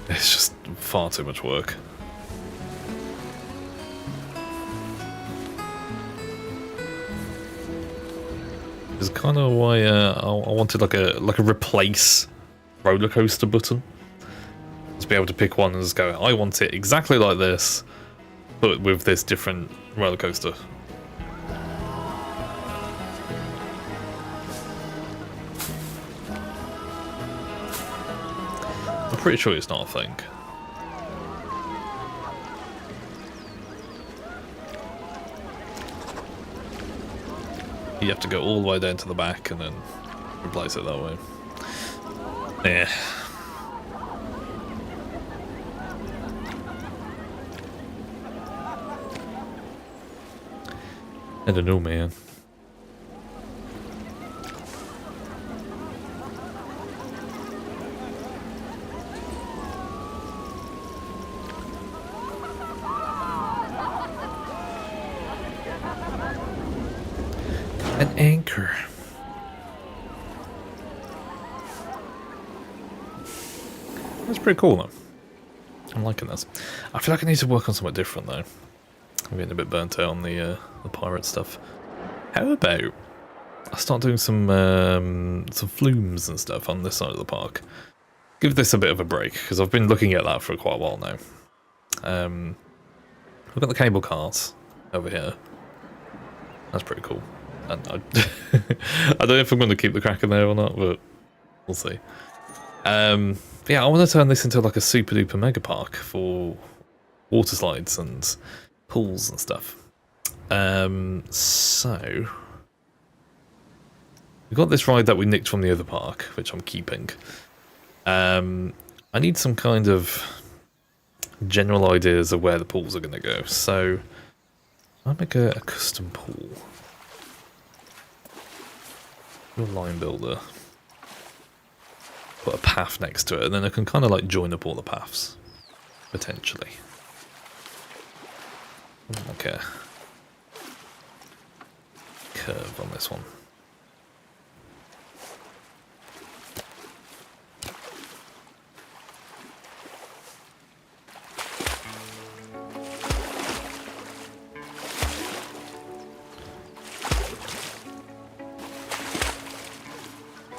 It's just far too much work. It's kind of why I wanted like a replace roller coaster button. Just be able to pick one and just go, I want it exactly like this, but with this different roller coaster. I'm pretty sure it's not a thing. You have to go all the way down to the back and then replace it that way. Yeah. I don't know, man. An anchor. That's pretty cool though. I'm liking this. I feel like I need to work on something different though. I'm getting a bit burnt out on the pirate stuff. How about I start doing some flumes and stuff on this side of the park? Give this a bit of a break because I've been looking at that for quite a while now. We've got the cable cars over here. That's pretty cool. And I don't know if I'm going to keep the Kraken there or not, but we'll see. Yeah, I want to turn this into like a super duper mega park for water slides and pools and stuff. So we've got this ride that we nicked from the other park, which I'm keeping. I need some kind of general ideas of where the pools are going to go. So I'll make a custom pool. Your line builder. Put a path next to it, and then I can kind of like join up all the paths, potentially. Like a curve on this one.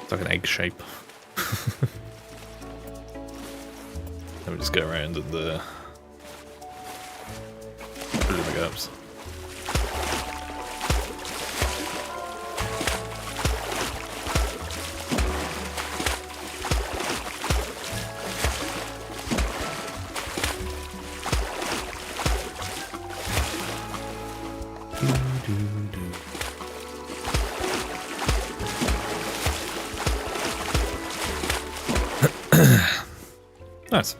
It's like an egg shape. Let me just go around and put it in the gaps. Nice.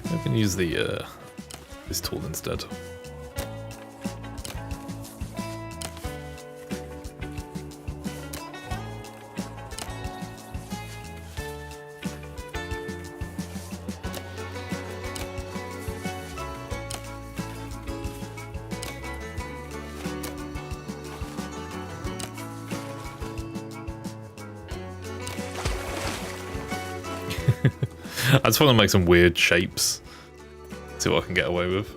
I can use the this tool instead. I just want to make some weird shapes. See what I can get away with.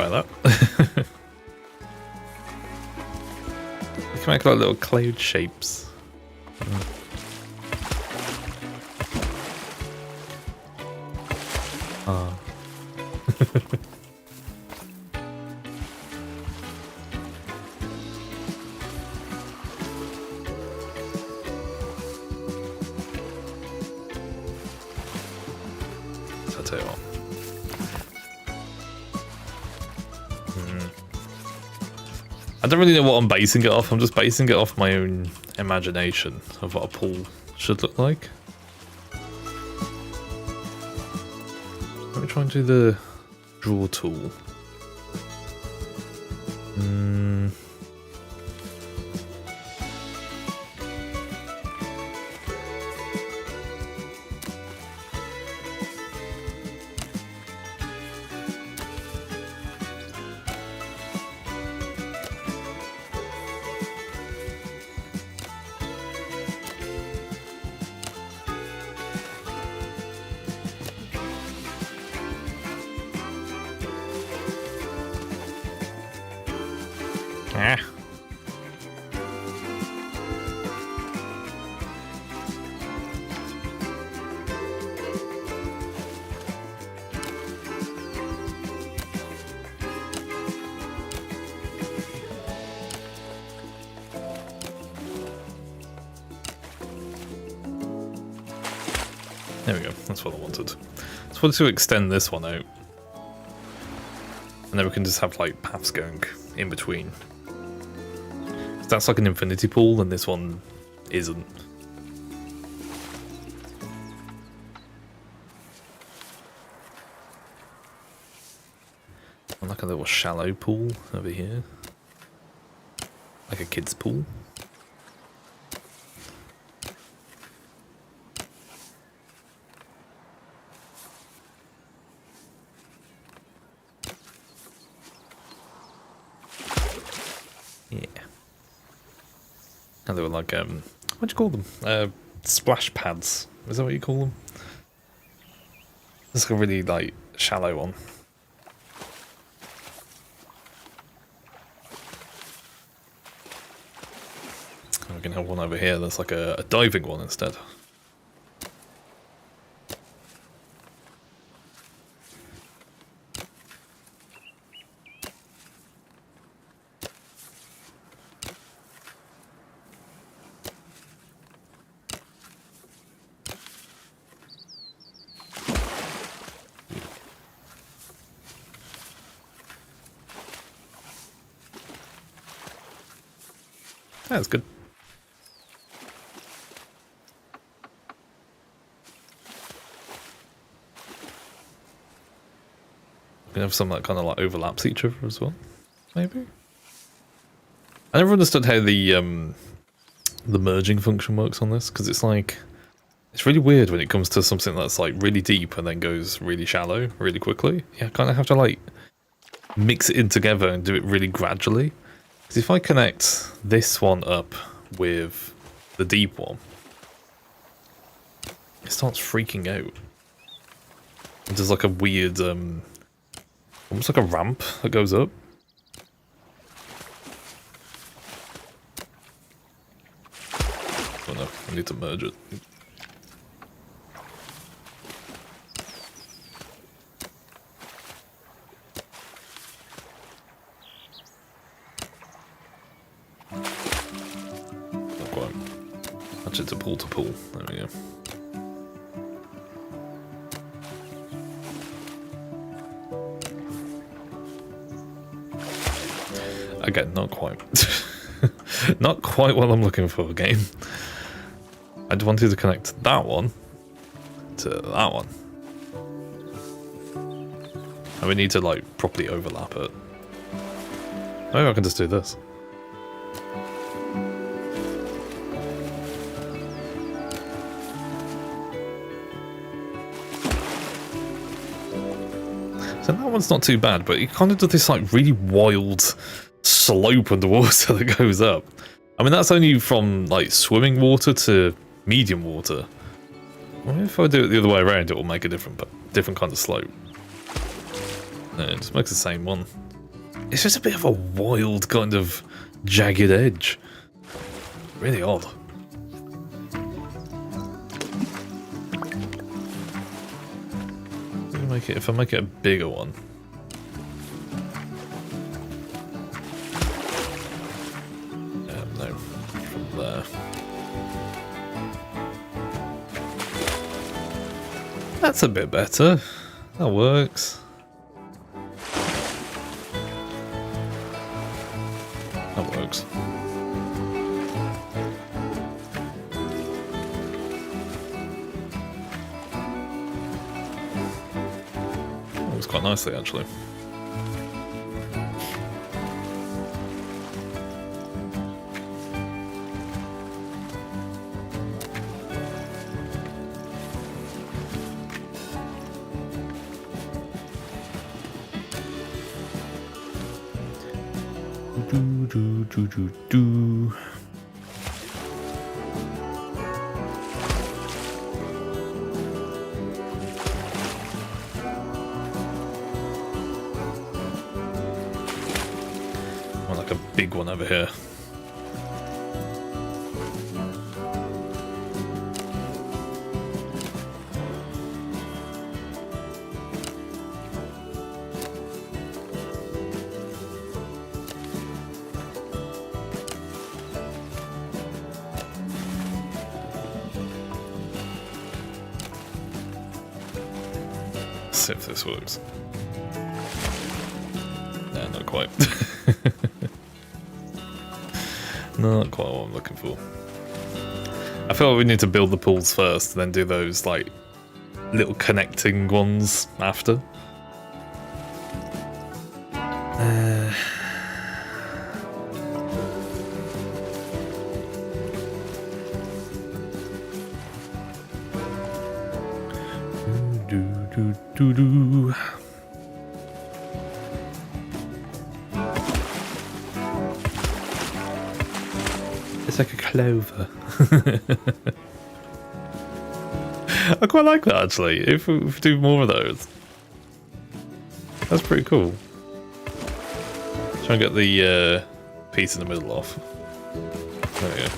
like that. You can make like little cloud shapes. Ah. So I'll tell you what. I don't really know what I'm basing it off. I'm just basing it off my own imagination of what a pool should look like. Let me try and do the draw tool. Ah. There we go, that's what I wanted. Just wanted to extend this one out. And then we can just have like paths going in between. That's like an infinity pool, and this one isn't. And like a little shallow pool over here. Like a kid's pool. Yeah. And they were like, what do you call them? Splash pads. Is that what you call them? It's like a really, like, shallow one. And we can have one over here that's like a diving one instead. That's good. We can have some that kind of like overlaps each other as well, maybe. I never understood how the merging function works on this, because it's like it's really weird when it comes to something that's like really deep and then goes really shallow really quickly. Yeah, I kind of have to like mix it in together and do it really gradually. Because if I connect this one up with the deep one, it starts freaking out. There's like a weird, almost like a ramp that goes up. Oh no, I need to merge it. To pull to pull. There we go. Again, not quite. Not quite what I'm looking for, game. I wanted to connect that one to that one. And we need to like properly overlap it. Maybe I can just do this. So that one's not too bad, but it kind of does this like really wild slope underwater that goes up. I mean, that's only from like swimming water to medium water. Well, if I do it the other way around, it will make a different kind of slope. No, it just makes the same one. It's just a bit of a wild kind of jagged edge. Really odd. If I make it a bigger one. No, from there. That's a bit better. That works. That works. That works quite nicely, actually. Do. More like a big one over here. See if this works. Nah, not quite. Not quite what I'm looking for. I feel like we need to build the pools first, and then do those like little connecting ones after. Do. It's like a clover. I quite like that, actually. If we do more of those, that's pretty cool. Try and get the piece in the middle off. There we go.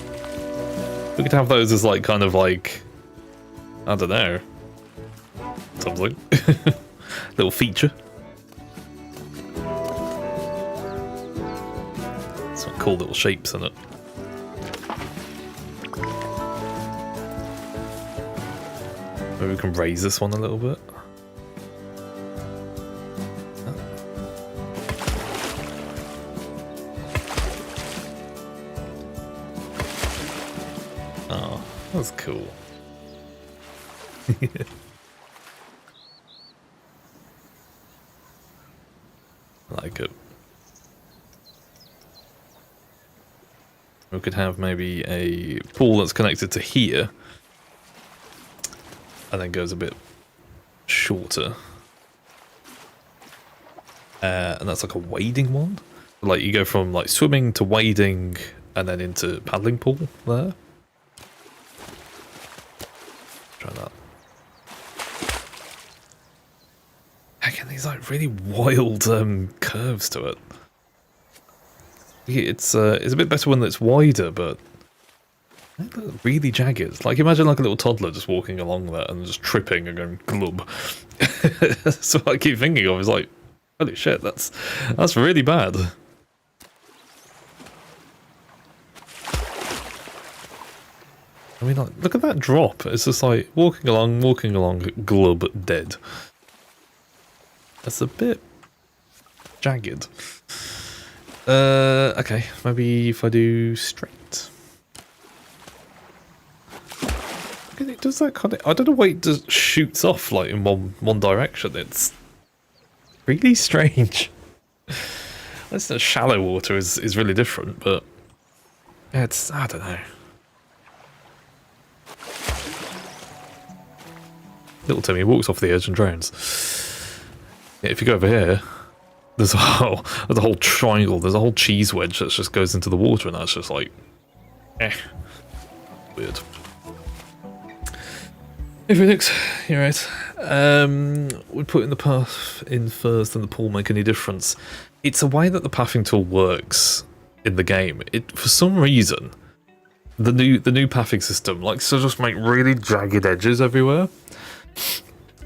We could have those as like kind of like, I don't know, something. Little feature. Some cool little shapes in it. Maybe we can raise this one a little bit. Oh, that's cool. I like it. We could have maybe a pool that's connected to here, and then goes a bit shorter. And that's like a wading one. Like you go from like swimming to wading, and then into paddling pool there. Try that. Again, these like really wild curves to it. It's a bit better when it's wider, but they look really jagged. Like imagine like a little toddler just walking along there and just tripping and going glub. That's what I keep thinking of. Is like, holy shit, that's really bad. I mean, like, look at that drop. It's just like walking along, glub, dead. That's a bit jagged. Okay, maybe if I do straight. It does that kind of. I don't know why it just shoots off like in one direction. It's really strange. Listen, shallow water is really different, but yeah, it's, I don't know. Little Timmy walks off the edge and drowns. Yeah, if you go over here, there's a whole triangle. There's a whole cheese wedge that just goes into the water, and that's just like, weird. Hey Phoenix, you're right. Would putting the path in first and the pool make any difference? it's a way that the pathing tool works in the game. It, for some reason, the new pathing system likes to just make really jagged edges everywhere.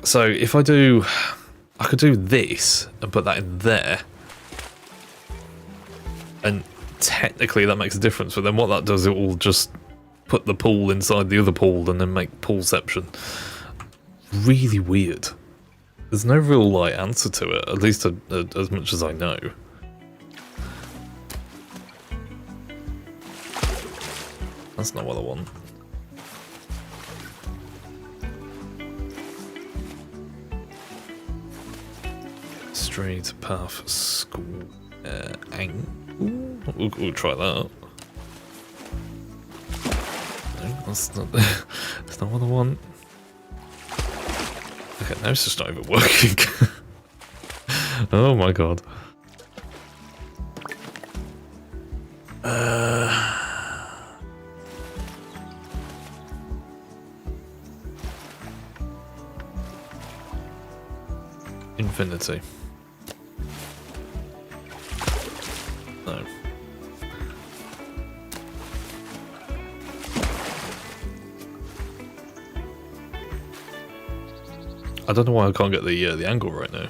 So if I could do this and put that in there, and technically that makes a difference, but then what that does, it will just put the pool inside the other pool and then make poolception. Really weird. There's no real like answer to it, at least as much as I know. That's not what I want. Straight path school we'll try that. No, that's not that's not what I want. Okay, now it's just not even working. Oh my god. Infinity. No. I don't know why I can't get the angle right now.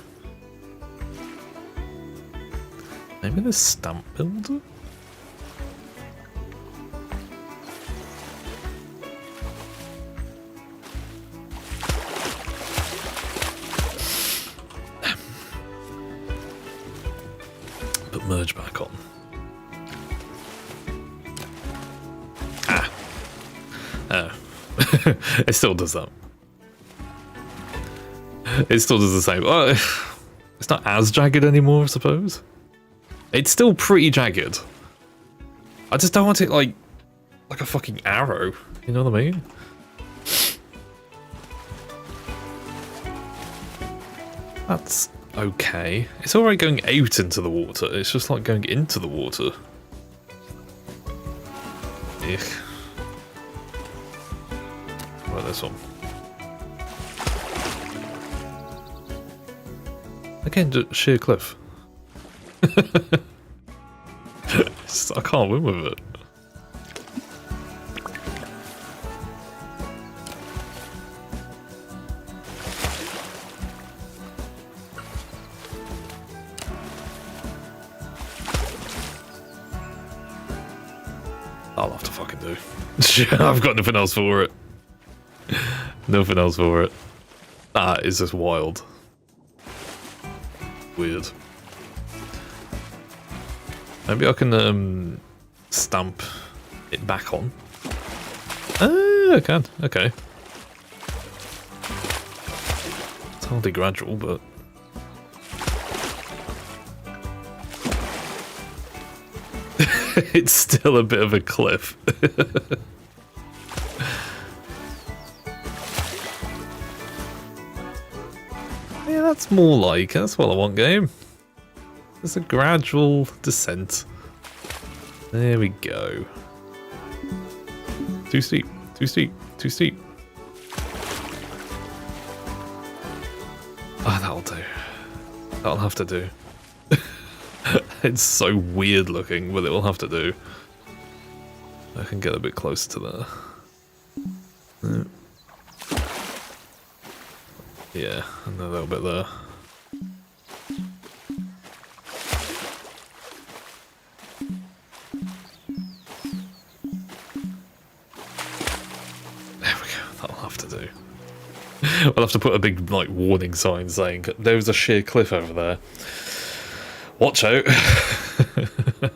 Maybe the stamp builder? Put merge back on. Ah. Oh. It still does that. It still does the same. Oh, it's not as jagged anymore, I suppose. It's still pretty jagged. I just don't want it like a fucking arrow. You know what I mean? That's okay. It's alright going out into the water. It's just like going into the water. Ugh. Right, this one. Again, just sheer cliff. I can't win with it. I'll have to fucking do. I've got nothing else for it. Nothing else for it. That is just wild. Weird. Maybe I can stamp it back on. I can. Okay. It's hardly gradual, but it's still a bit of a cliff. Yeah, that's more like, that's what I want, game. It's a gradual descent. There we go. Too steep, too steep, too steep. Ah, that'll do. That'll have to do. It's so weird looking, but it will have to do. I can get a bit closer to there. Yeah, and a little bit there. There we go, that'll have to do. I'll have to put a big, like, warning sign saying, there's a sheer cliff over there. Watch out.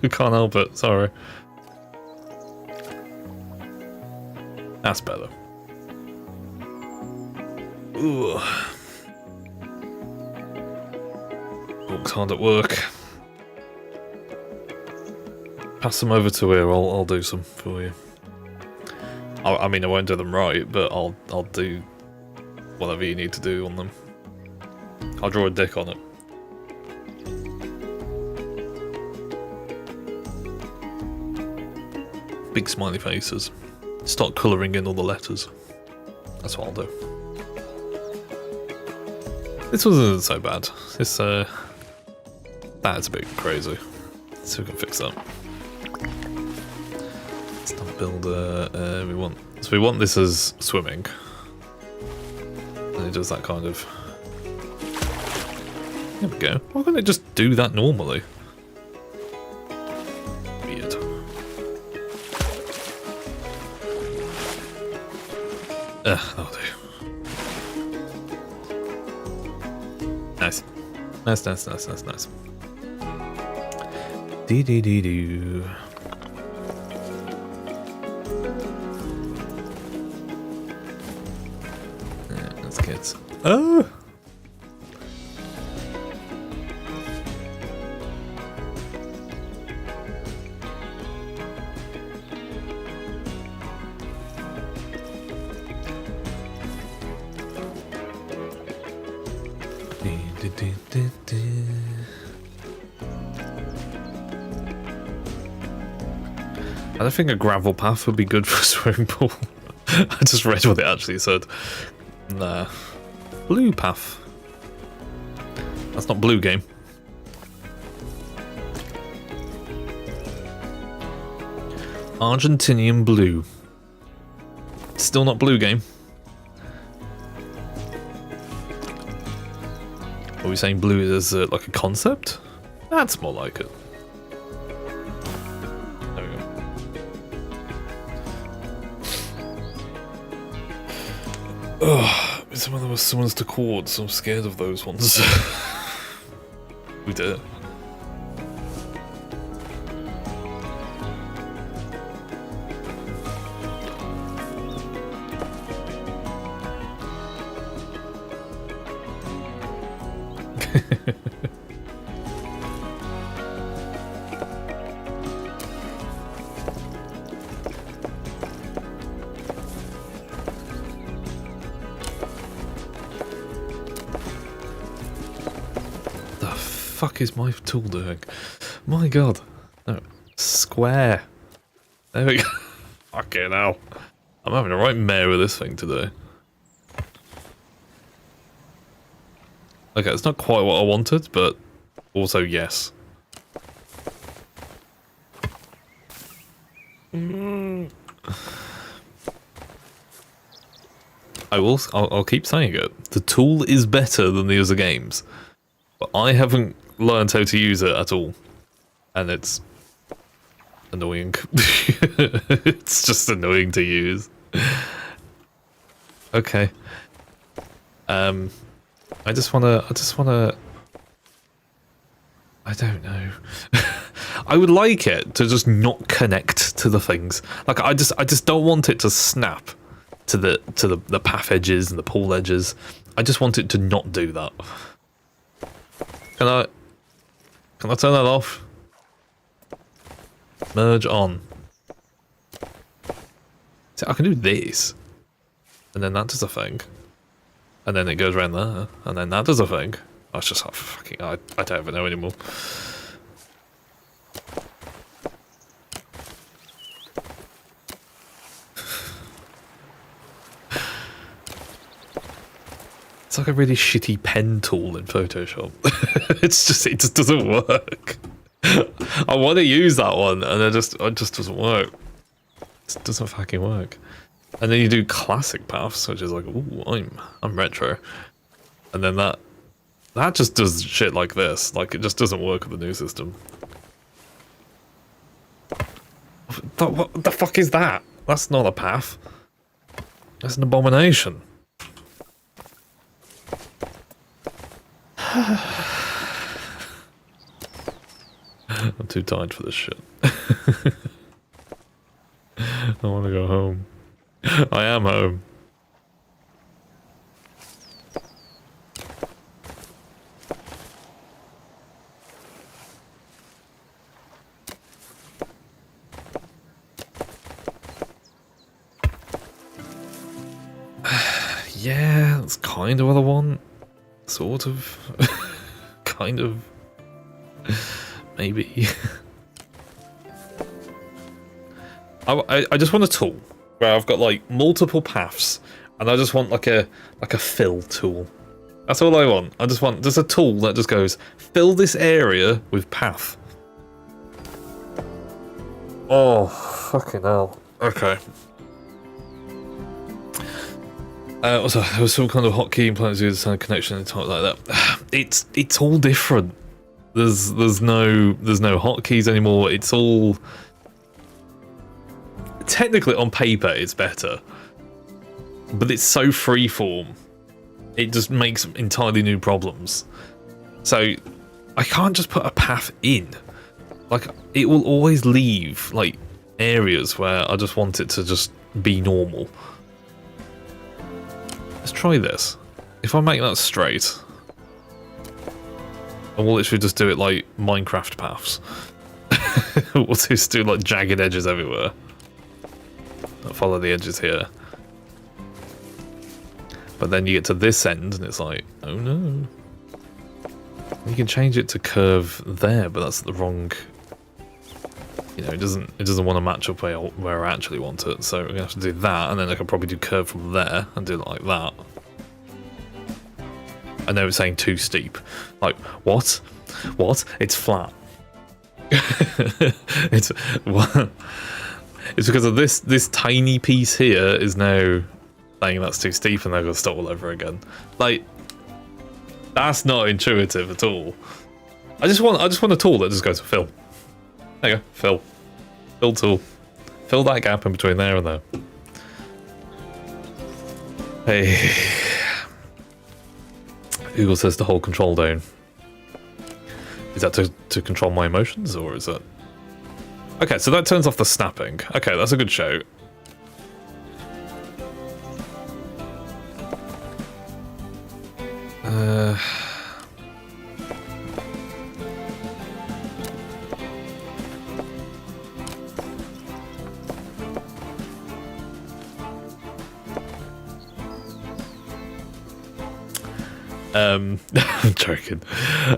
Can't help it, sorry. That's better. Ooh. Looks hard at work. Pass them over to here, I'll do some for you. I mean, I won't do them right, but I'll do whatever you need to do on them. I'll draw a dick on it. Big smiley faces. Start colouring in all the letters. That's what I'll do. This wasn't so bad. This That's a bit crazy. So we can fix that. Stunt builder. We want this as swimming, and it does that kind of. There we go. Why can't it just do that normally? Weird. That'll do. Nice. Nice. Dee-dee-dee-doo. Yeah, that's kids. Oh! I don't think a gravel path would be good for a swimming pool. I just read what it actually said. Nah. Blue path. That's not blue game. Argentinian blue. Still not blue game. Are we saying blue is like a concept? That's more like it. There we go. Oh, some of them were summons to chords, so I'm scared of those ones. We did it. Fuck is my tool doing? My god. No. Square. There we go. Fucking hell. I'm having a right mare with this thing today. Okay, it's not quite what I wanted, but also yes. I'll keep saying it. The tool is better than the other games. But I haven't learned how to use it at all. And it's annoying. It's just annoying to use. Okay. I just wanna I don't know. I would like it to just not connect to the things. Like I just don't want it to snap to the path edges and the pool edges. I just want it to not do that. Can I turn that off? Merge on. See, I can do this. And then that does a thing. And then it goes around there. And then that does a thing. I was just like, fucking, I don't even know anymore. It's like a really shitty pen tool in Photoshop. It just doesn't work. I want to use that one, and it just doesn't work. It just doesn't fucking work. And then you do classic paths, which is like, ooh, I'm retro, and then that just does shit like this. Like it just doesn't work with the new system. What the fuck is that? That's not a path. That's an abomination. I'm too tired for this shit. I want to go home. I am home. Yeah, that's kind of what I want. Sort of. Kind of. Maybe. I just want a tool where I've got like multiple paths, and I just want like a fill tool, That's all I want. I just want a tool that just goes, fill this area with path. Oh, fucking hell. Okay. Also, there was some kind of hotkey implemented with the sound connection and type like that. It's all different. There's no hotkeys anymore. It's all technically on paper it's better, but it's so freeform. It just makes entirely new problems. So I can't just put a path in. Like, it will always leave like areas where I just want it to just be normal. Let's try this. If I make that straight, and we'll literally just do it like Minecraft paths. We'll just do like jagged edges everywhere. I'll follow the edges here. But then you get to this end and it's like, oh no. You can change it to curve there, but that's the wrong. You know, it doesn't want to match up where I actually want it. So we're gonna have to do that, and then I can probably do curve from there and do it like that. I know it's saying too steep. Like, what? What? It's flat. It's what? It's because of this tiny piece here is now saying that's too steep, and they're gonna start all over again. Like, that's not intuitive at all. I just want a tool that just goes to fill. There you go, fill. Fill tool. Fill that gap in between there and there. Hey. Google says to hold control down. Is that to control my emotions, or is it? Okay, so that turns off the snapping. Okay, that's a good shout. I'm joking.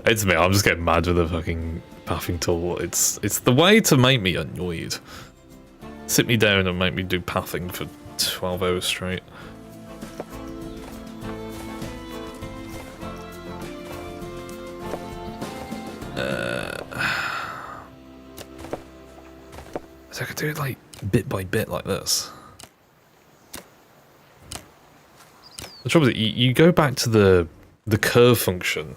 It's me. I'm just getting mad with the fucking pathing tool. It's the way to make me annoyed. Sit me down and make me do pathing for 12 hours straight. So I could do it like bit by bit like this. The trouble is, you go back to the curve function.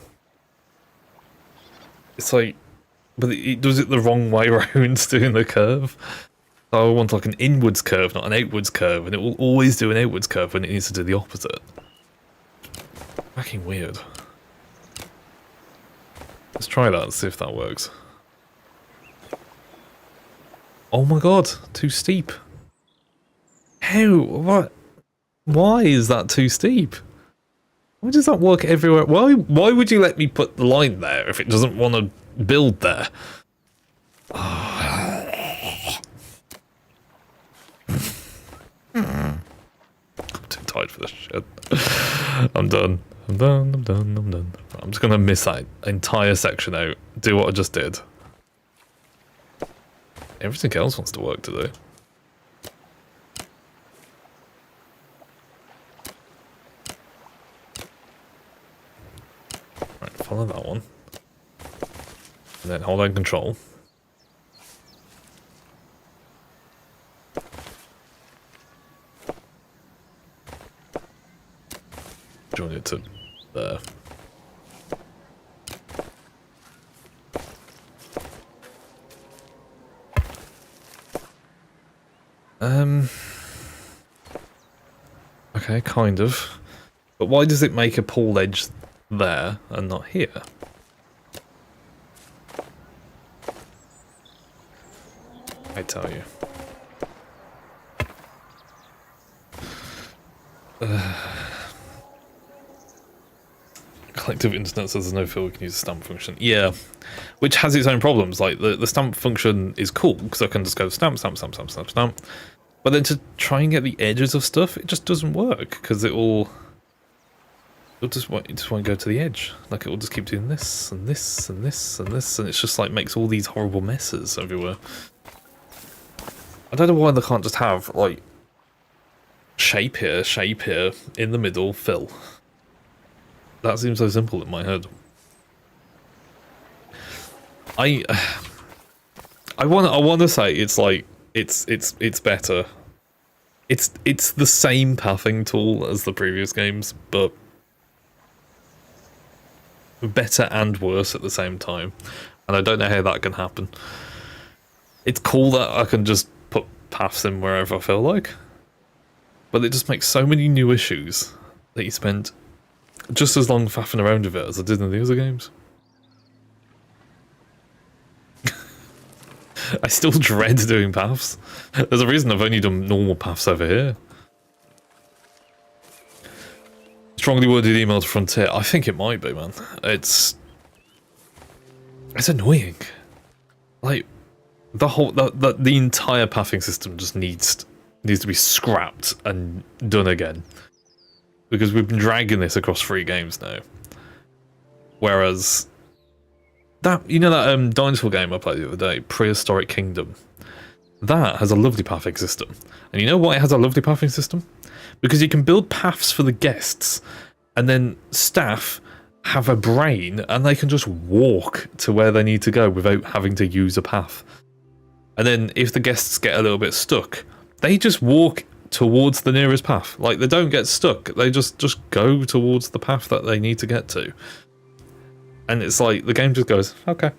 It's like, but it does it the wrong way around doing the curve. So I want like an inwards curve, not an outwards curve, and it will always do an outwards curve when it needs to do the opposite. Fucking weird. Let's try that and see if that works. Oh my god, too steep. How? What? Why is that too steep? Why does that work everywhere? Why would you let me put the line there if it doesn't want to build there? Oh. I'm too tired for this shit. I'm done. I'm done. I'm just gonna miss that entire section out. Do what I just did. Everything else wants to work today. Right, follow that one. And then hold on control. Join it to there. Okay, kind of. But why does it make a pull edge there and not here? I tell you. Collective internet says there's no fill, we can use the stamp function. Yeah, which has its own problems. Like, the stamp function is cool, because I can just go stamp. But then to try and get the edges of stuff, it just doesn't work, because it just won't go to the edge. Like, it will just keep doing this, and this, and this, and this, and it's just like makes all these horrible messes everywhere. I don't know why they can't just have, like, shape here, in the middle, fill. that seems so simple in my head. I want to say it's like it's better. It's the same pathing tool as the previous games, but better and worse at the same time. And I don't know how that can happen. It's cool that I can just put paths in wherever I feel like, but it just makes so many new issues that you spend just as long faffing around with it as I did in the other games. I still dread doing paths. There's a reason I've only done normal paths over here. Strongly worded email to Frontier. I think it might be, man. It's annoying. Like the entire pathing system just needs to be scrapped and done again, because we've been dragging this across 3 games now. Whereas that dinosaur game I played the other day, Prehistoric Kingdom, that has a lovely pathing system. And you know why it has a lovely pathing system? Because you can build paths for the guests, and then staff have a brain and they can just walk to where they need to go without having to use a path. And then if the guests get a little bit stuck, they just walk towards the nearest path. Like, they don't get stuck, they just go towards the path that they need to get to. And it's like, the game just goes, okay.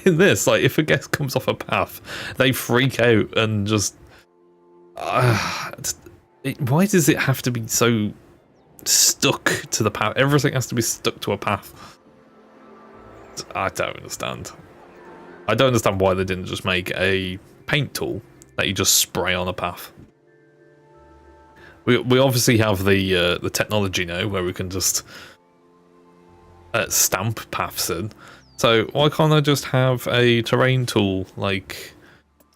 In this, like, if a guest comes off a path, they freak out and just... why does it have to be so stuck to the path? Everything has to be stuck to a path. I don't understand. I don't understand why they didn't just make a paint tool that you just spray on a path. We obviously have the technology now where we can just stamp paths in. So why can't I just have a terrain tool like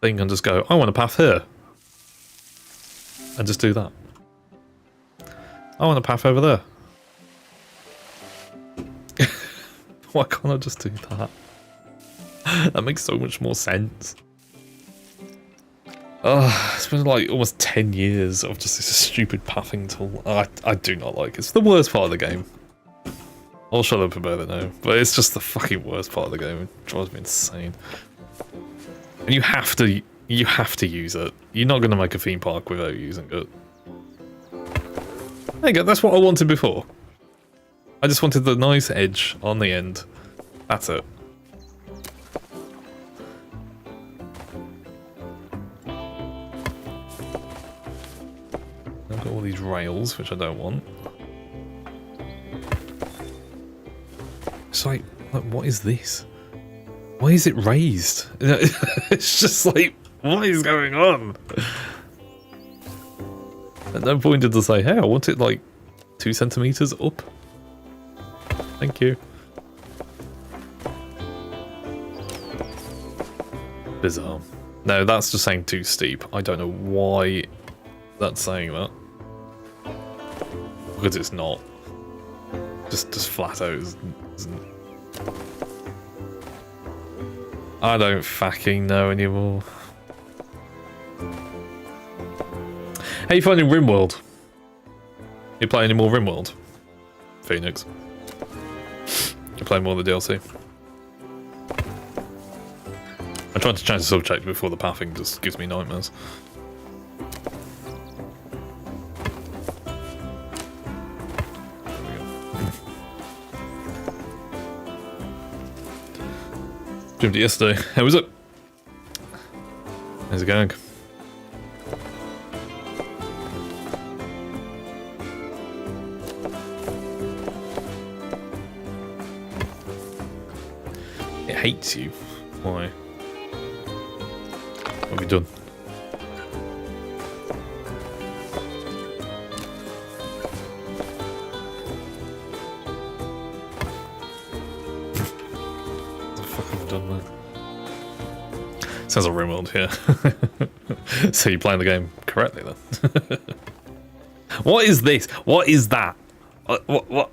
thing and just go, I want a path here, and just do that. I want a path over there. Why can't I just do that? That makes so much more sense. It's been like almost 10 years of just this stupid pathing tool. I do not like it. It's the worst part of the game. I'll shut up about it now, but it's just the fucking worst part of the game. It drives me insane. And you have to use it. You're not going to make a theme park without using it. There you go, that's what I wanted before. I just wanted the nice edge on the end. That's it. I've got all these rails, which I don't want. It's like, what is this? Why is it raised? It's just like, what is going on? At no point did they say, hey, I want it like 2 centimeters up. Thank you. Bizarre. No, that's just saying too steep. I don't know why that's saying that. Because it's not. Just flat out isn't. I don't fucking know anymore. How you finding RimWorld? You play any more RimWorld? Phoenix. You play more of the DLC? I'm trying to change the subject before the pathing just gives me nightmares. Streamed it yesterday. How was it? How's it going? It hates you. Why? What have you done? Sounds like RimWorld, yeah. So you're playing the game correctly then. What is this? What is that? What?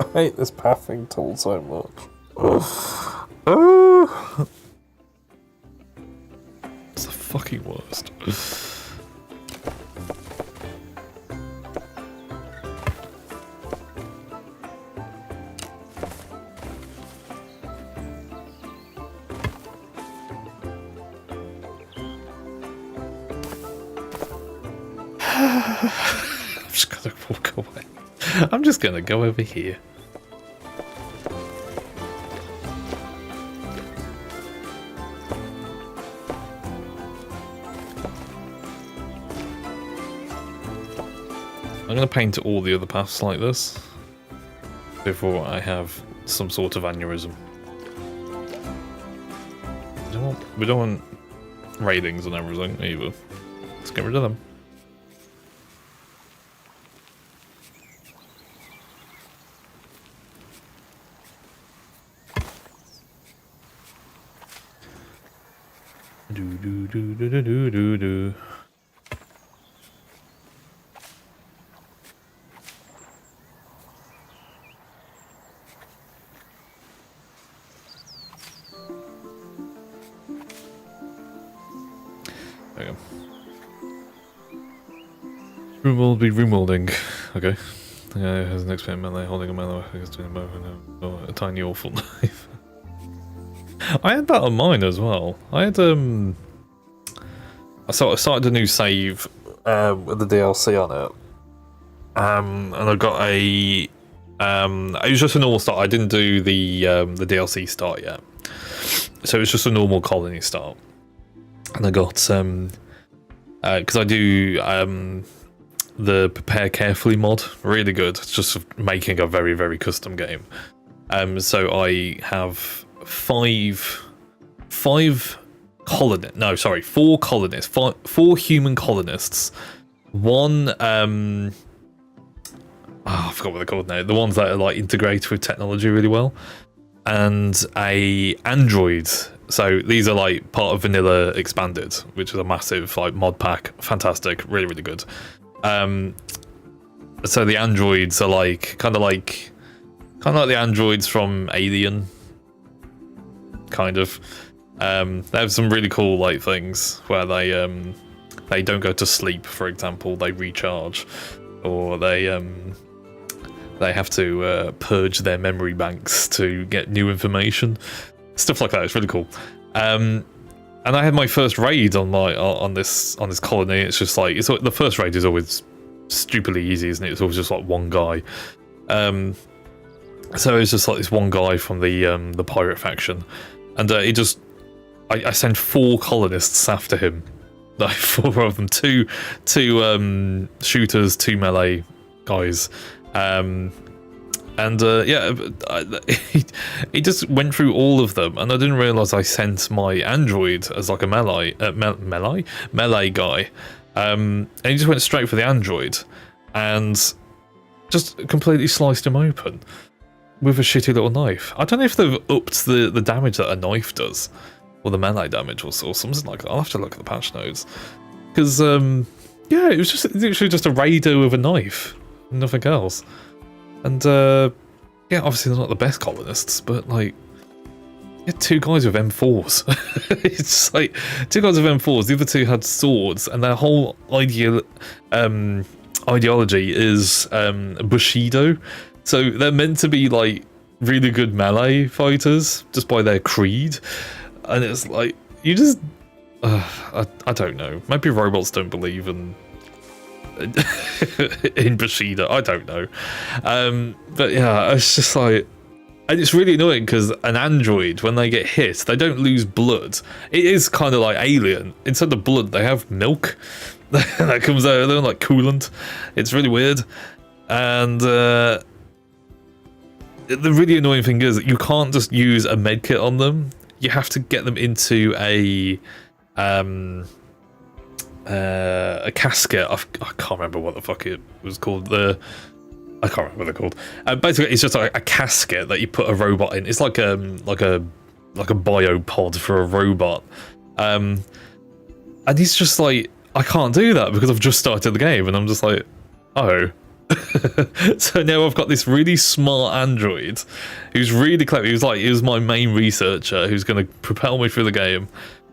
I hate this pathing tool so much. It's the fucking worst. I'm just gonna walk away. I'm just gonna go over here. I'm gonna paint all the other paths like this before I have some sort of aneurysm. We don't want railings and everything either. Let's get rid of them. Do do do do do do do do. There we go. Room will be room molding. Okay. Has an expert melee holding a melee against doing both and a tiny awful knife. I had that on mine as well. I had I started a new save with the DLC on it. And I got a it was just a normal start. I didn't do the DLC start yet. So it was just a normal colony start. And I got because I do the prepare carefully mod, really good. It's just making a very, very custom game. So I have four colonists, four human colonists, one I forgot what they're called now, the ones that are like integrated with technology really well, and a android. So these are like part of Vanilla Expanded, which is a massive like mod pack, fantastic, really, really good. So the androids are like kind of like the androids from Alien, kind of. They have some really cool like things where they don't go to sleep, for example. They recharge, or they have to purge their memory banks to get new information, stuff like that. It's really cool. And I had my first raid on this colony. It's just like the first raid is always stupidly easy, isn't it? It's always just like one guy. So it's just like this one guy from the pirate faction, and I send 4 colonists after him, like 4 of them, two shooters, 2 melee guys, yeah, he just went through all of them, and I didn't realise I sent my android as like a melee guy, and he just went straight for the android, and just completely sliced him open with a shitty little knife. I don't know if they've upped the damage that a knife does, or the melee damage, or something like that. I'll have to look at the patch notes, because yeah, it was just literally just a raider with a knife, nothing else. And yeah, obviously they're not the best colonists, but like, yeah, 2 guys with M4s. It's like 2 guys with M4s. The other 2 had swords, and their whole ideology is Bushido. So they're meant to be like really good melee fighters just by their creed, and it's like you just I don't know. Maybe robots don't believe in Bushido. I don't know. But yeah, it's just like, and it's really annoying because an android, when they get hit, they don't lose blood. It is kind of like Alien. Instead of blood, they have milk that comes out of them, like coolant. It's really weird. And the really annoying thing is that you can't just use a medkit on them. You have to get them into a casket. I can't remember what the fuck it was called. I can't remember what they're called. Basically, it's just like a casket that you put a robot in. It's like a biopod for a robot. And he's just like, I can't do that because I've just started the game, and I'm just like, oh. So now I've got this really smart android who's really clever. He was my main researcher who's going to propel me through the game,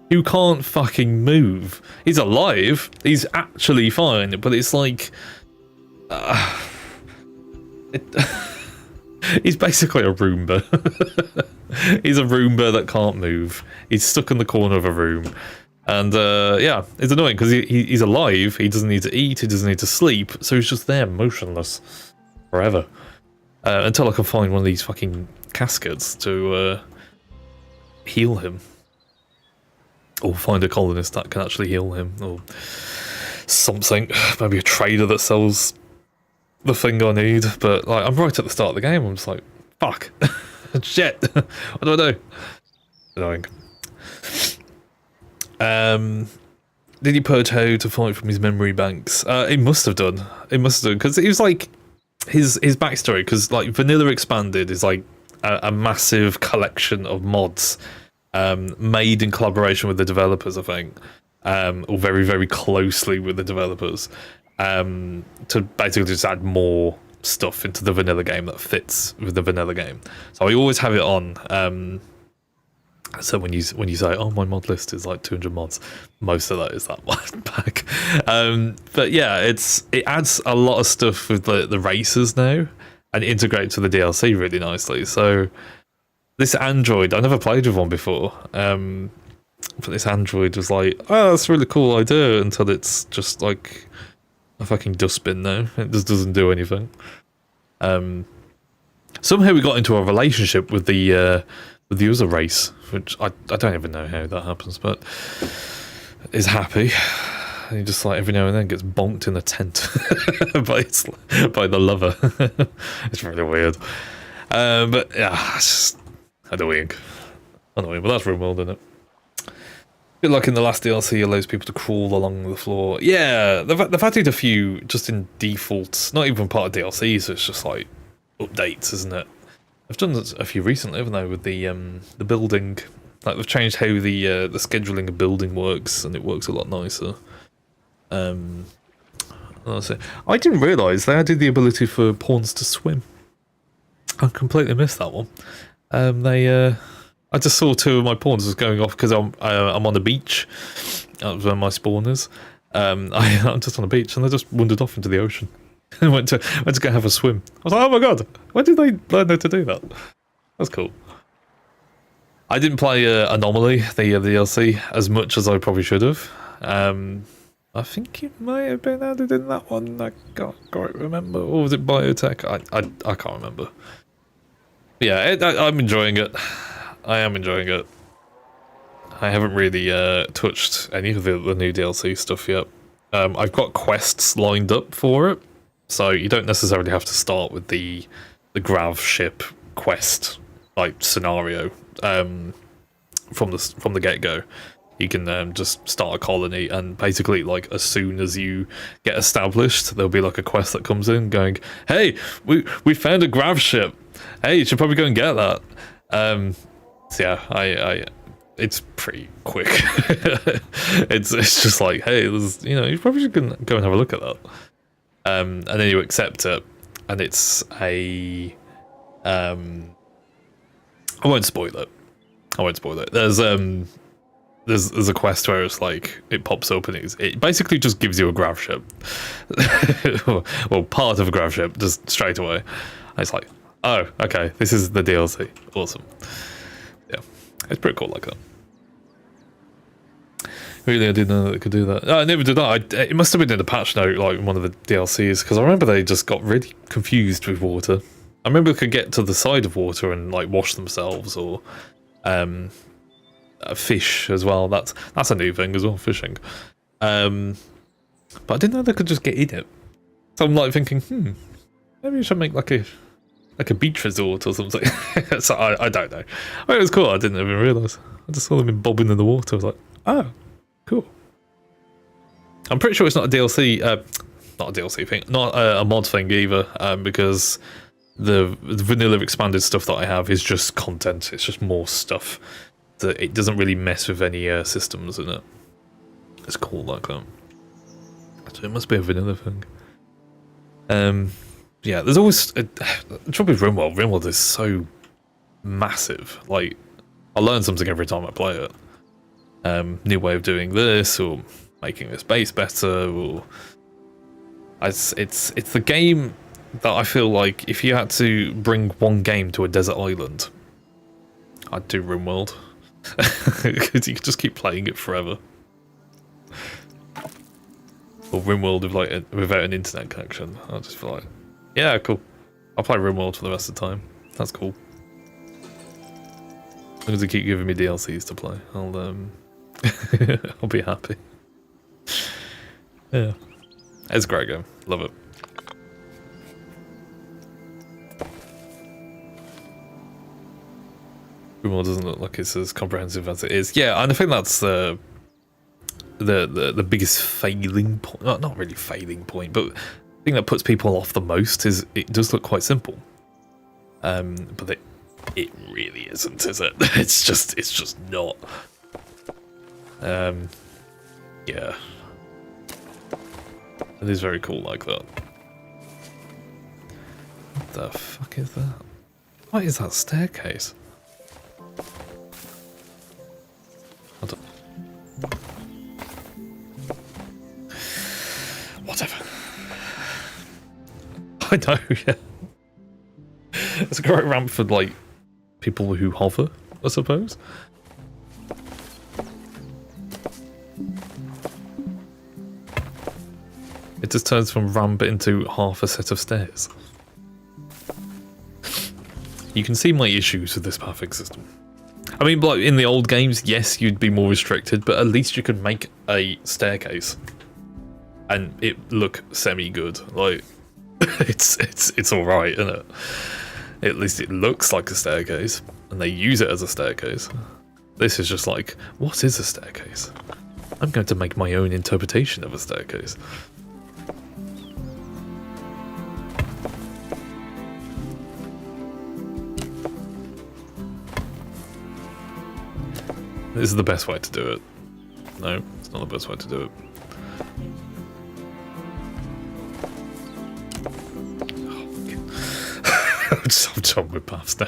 who can't fucking move. He's alive. He's actually fine, but it's like he's basically a Roomba. He's a Roomba that can't move. He's stuck in the corner of a room. And yeah, it's annoying because he's alive. He doesn't need to eat. He doesn't need to sleep. So he's just there, motionless, forever, until I can find one of these fucking caskets to heal him, or find a colonist that can actually heal him, or something. Maybe a trader that sells the thing I need. But like, I'm right at the start of the game. I'm just like, fuck, shit. What do I do? Annoying. Did he purge Ho to fight from his memory banks? It must have done. It must have done, because it was like his backstory. Because like Vanilla Expanded is like a massive collection of mods made in collaboration with the developers, I think, or very very closely with the developers, to basically just add more stuff into the vanilla game that fits with the vanilla game. So I always have it on. So when you say, oh, my mod list is like 200 mods, most of that is that mod pack. But yeah, it adds a lot of stuff with the races now, and it integrates with the DLC really nicely. So this android, I never played with one before, but this android was like, oh, that's a really cool idea, until it's just like a fucking dustbin now. It just doesn't do anything. Somehow we got into a relationship with the other race, which I don't even know how that happens, but is happy. And he just like every now and then gets bonked in a tent by the lover. It's really weird. But yeah, it's just annoying. But that's RimWorld, isn't it? A bit like in the last DLC, allows people to crawl along the floor. Yeah, they've added a few just in default, not even part of DLC, so it's just like updates, isn't it? I've done a few recently, haven't I, with the building. Like they've changed how the scheduling of building works, and it works a lot nicer. I didn't realise they added the ability for pawns to swim. I completely missed that one. I just saw two of my pawns just going off because I'm on the beach. That was where my spawn is. I'm just on the beach, and they just wandered off into the ocean. I went to go have a swim. I was like, oh my god, when did they learn how to do that? That's cool. I didn't play Anomaly, the DLC, as much as I probably should have. I think it might have been added in that one. I can't quite remember. Or was it Biotech? I can't remember. But yeah, I'm enjoying it. I am enjoying it. I haven't really touched any of the new DLC stuff yet. I've got quests lined up for it. So you don't necessarily have to start with the grav ship quest like scenario from the get-go. You can just start a colony, and basically like as soon as you get established, there'll be like a quest that comes in going, hey, we found a grav ship. Hey, you should probably go and get that. So yeah, I it's pretty quick. it's just like, hey, there's, you probably should go and have a look at that. And then you accept it, and it's a I won't spoil it. There's a quest where it's like it pops up and it basically just gives you a grav ship. Well, part of a grav ship just straight away. And it's like, oh, okay, this is the DLC. Awesome. Yeah, it's pretty cool like that. Really, I didn't know that it could do that. I never did that. It must have been in the patch note, like one of the DLCs, because I remember they just got really confused with water. I remember they could get to the side of water and like wash themselves, or fish as well. That's a new thing as well, fishing. But I didn't know they could just get in it. So I'm like thinking, maybe we should make like a beach resort or something. So I don't know. I mean, it was cool. I didn't even realise. I just saw them bobbing in the water. I was like, oh. Cool. I'm pretty sure it's not a DLC, not a DLC thing, not a mod thing either, because the vanilla expanded stuff that I have is just content. It's just more stuff. It doesn't really mess with any systems in it. It's cool like that. So it must be a vanilla thing. Yeah, there's always the trouble with RimWorld. RimWorld is so massive. Like, I learn something every time I play it. New way of doing this, or making this base better, or it's the game that I feel like if you had to bring one game to a desert island, I'd do RimWorld. Because you could just keep playing it forever. or RimWorld with like without an internet connection. I just feel like, yeah, cool. I'll play RimWorld for the rest of the time. That's cool. As long as they keep giving me DLCs to play, I'll I'll be happy. Yeah, it's a great game. Love it. RimWorld doesn't look like it's as comprehensive as it is. Yeah, and I think that's the biggest failing point. Not really failing point, but the thing that puts people off the most is it does look quite simple. But it really isn't, is it? It's just not. Yeah. It is very cool like that. What the fuck is that? What is that staircase? I don't... Whatever. I know, yeah. It's a great ramp for, like, people who hover, I suppose. It just turns from ramp into half a set of stairs. You can see my issues with this pathing system. I mean, like, in the old games, yes, you'd be more restricted, but at least you could make a staircase. And it look semi-good. Like, it's alright, isn't it? At least it looks like a staircase, and they use it as a staircase. This is just like, what is a staircase? I'm going to make my own interpretation of a staircase. This is the best way to do it. No, it's not the best way to do it. I'm done with paths now.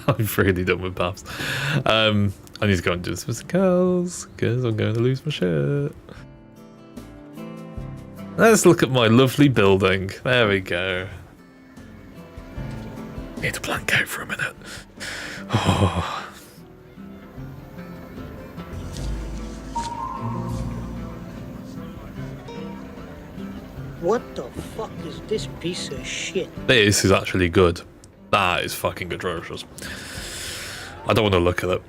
I'm really done with paths. I need to go and do this with some girls, because I'm going to lose my shirt. Let's look at my lovely building. There we go. Need to blank out for a minute. Oh. What the fuck is this piece of shit? This is actually good. That is fucking atrocious. I don't want to look at it.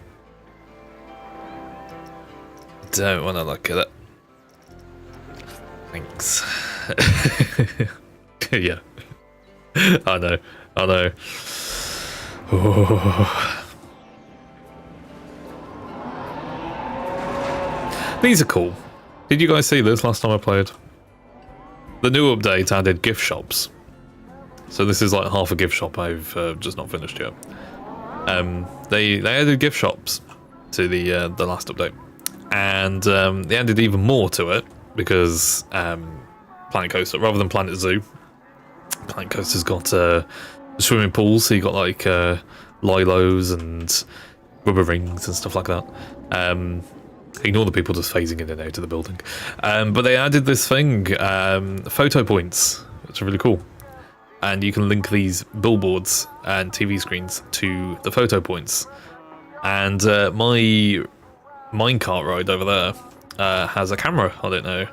Don't want to look at it. Thanks. Yeah. I know. I know. Oh. These are cool. Did you guys see this last time I played? The new update added gift shops. So this is like half a gift shop I've just not finished yet. They added gift shops to the last update, and they added even more to it because Planet Coaster, rather than Planet Zoo, Planet Coaster's got swimming pools. So you got like lilos and rubber rings and stuff like that. Ignore the people just phasing in and out of the building. But they added this thing, photo points, which are really cool. And you can link these billboards and TV screens to the photo points. And my minecart ride over there has a camera on it now.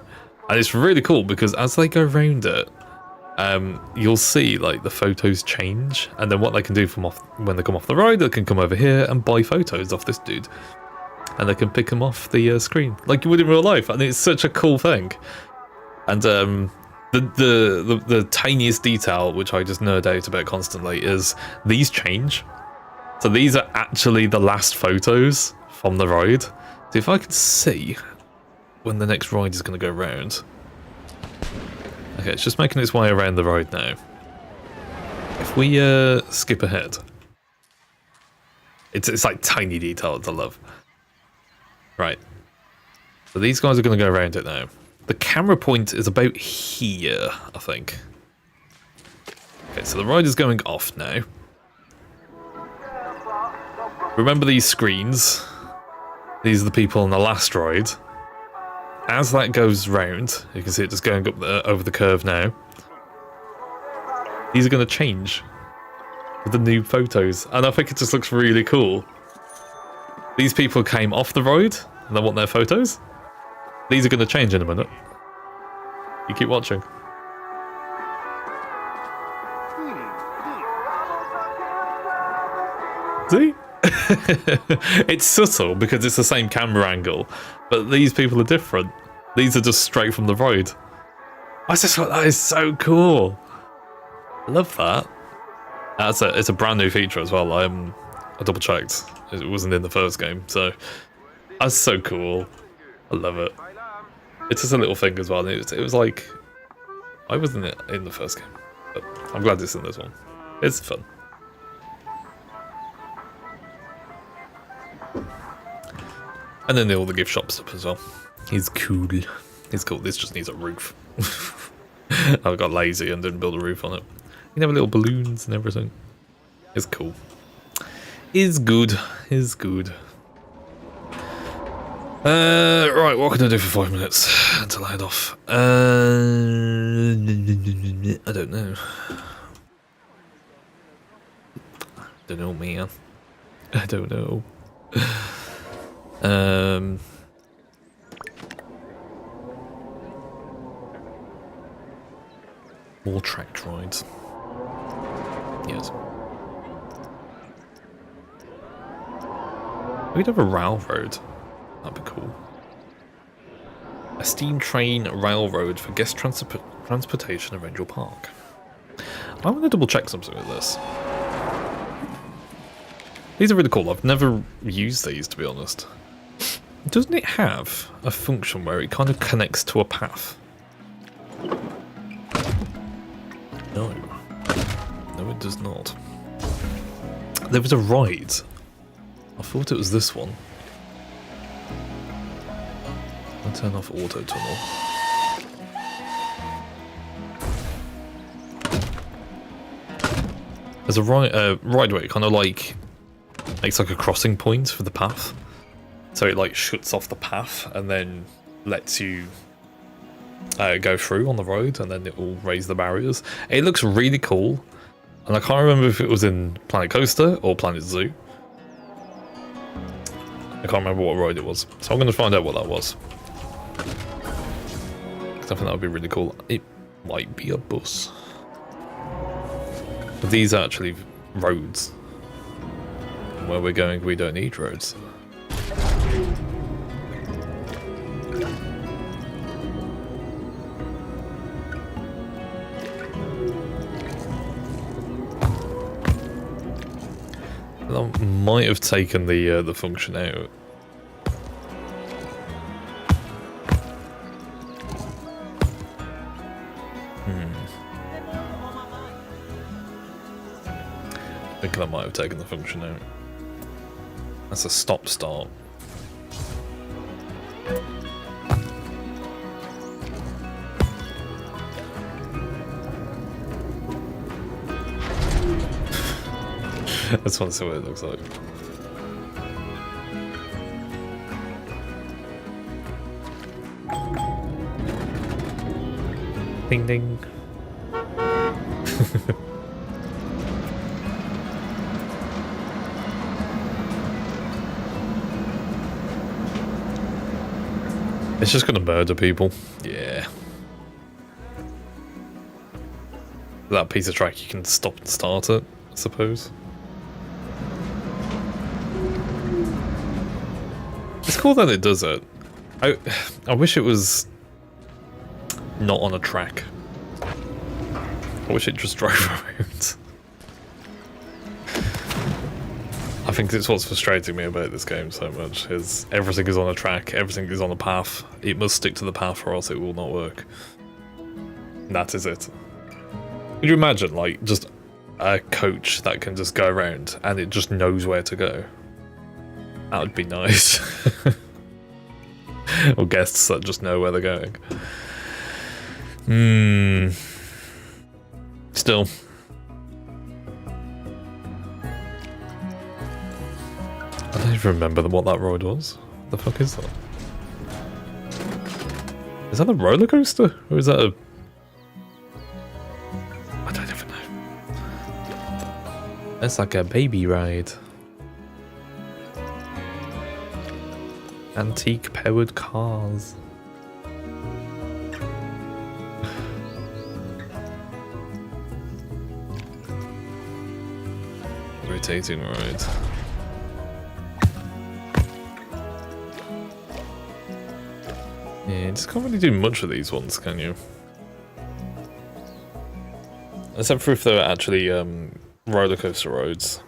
And it's really cool because as they go around it, you'll see like the photos change. And then what they can do when they come off the ride, they can come over here and buy photos off this dude. And they can pick them off the screen like you would in real life, and it's such a cool thing. And the tiniest detail, which I just nerd out about constantly, is these change. So these are actually the last photos from the ride. So if I can see when the next ride is going to go round. Okay, it's just making its way around the ride now. If we skip ahead, it's like tiny details I love. Right, so these guys are going to go around it now. The camera point is about here, I think. Okay, so the ride is going off now. Remember these screens? These are the people on the last ride. As that goes round, you can see it just going up over the curve now. These are going to change with the new photos, and I think it just looks really cool. These people came off the ride, and they want their photos. These are going to change in a minute. You keep watching. See? It's subtle because it's the same camera angle, but these people are different. These are just straight from the road. I just thought that is so cool. I love that. It's a brand new feature as well. I double checked. It wasn't in the first game, so that's so cool. I love it. It's just a little thing as well. It was like I wasn't in the first game, but I'm glad it's in this one. It's fun. And then all the gift shop stuff as well. He's cool. It's cool. This just needs a roof. I got lazy and didn't build a roof on it. You can have little balloons and everything. It's cool. Is good. Is good. Right, what can I do for 5 minutes until I head off? I don't know. Don't know, man. I don't know. More track rides. Yes. We'd have a railroad. That'd be cool. A steam train railroad for guest transportation at Kraken Park. I want to double check something with this. These are really cool. I've never used these, to be honest. Doesn't it have a function where it kind of connects to a path? No. No, it does not. There was a ride. I thought it was this one. I'll turn off auto tunnel. There's a ride where it kind of like makes like a crossing point for the path. So it like shuts off the path and then lets you go through on the road, and then it will raise the barriers. It looks really cool, and I can't remember if it was in Planet Coaster or Planet Zoo. I can't remember what ride it was, so I'm going to find out what that was. I think that would be really cool. It might be a bus. But these are actually roads. Where we're going, we don't need roads. That might have taken the function out. I think that might have taken the function out. That's a stop-start. I just want to see what it looks like. Ding ding. It's just gonna murder people. Yeah. That piece of track, you can stop and start it, I suppose. It's cool that it does it. I wish it was not on a track. I wish it just drove around. I think it's what's frustrating me about this game so much, is everything is on a track, everything is on a path. It must stick to the path or else it will not work. And that is it. Could you imagine, like, just a coach that can just go around and it just knows where to go? That would be nice. Or guests that just know where they're going. Still. I don't even remember what that ride was. What the fuck is that? Is that a roller coaster? Or is that a... I don't even know. It's like a baby ride. Antique powered cars. Rotating ride. Yeah, you just can't really do much of these ones, can you? Except for if they're actually roller coaster roads.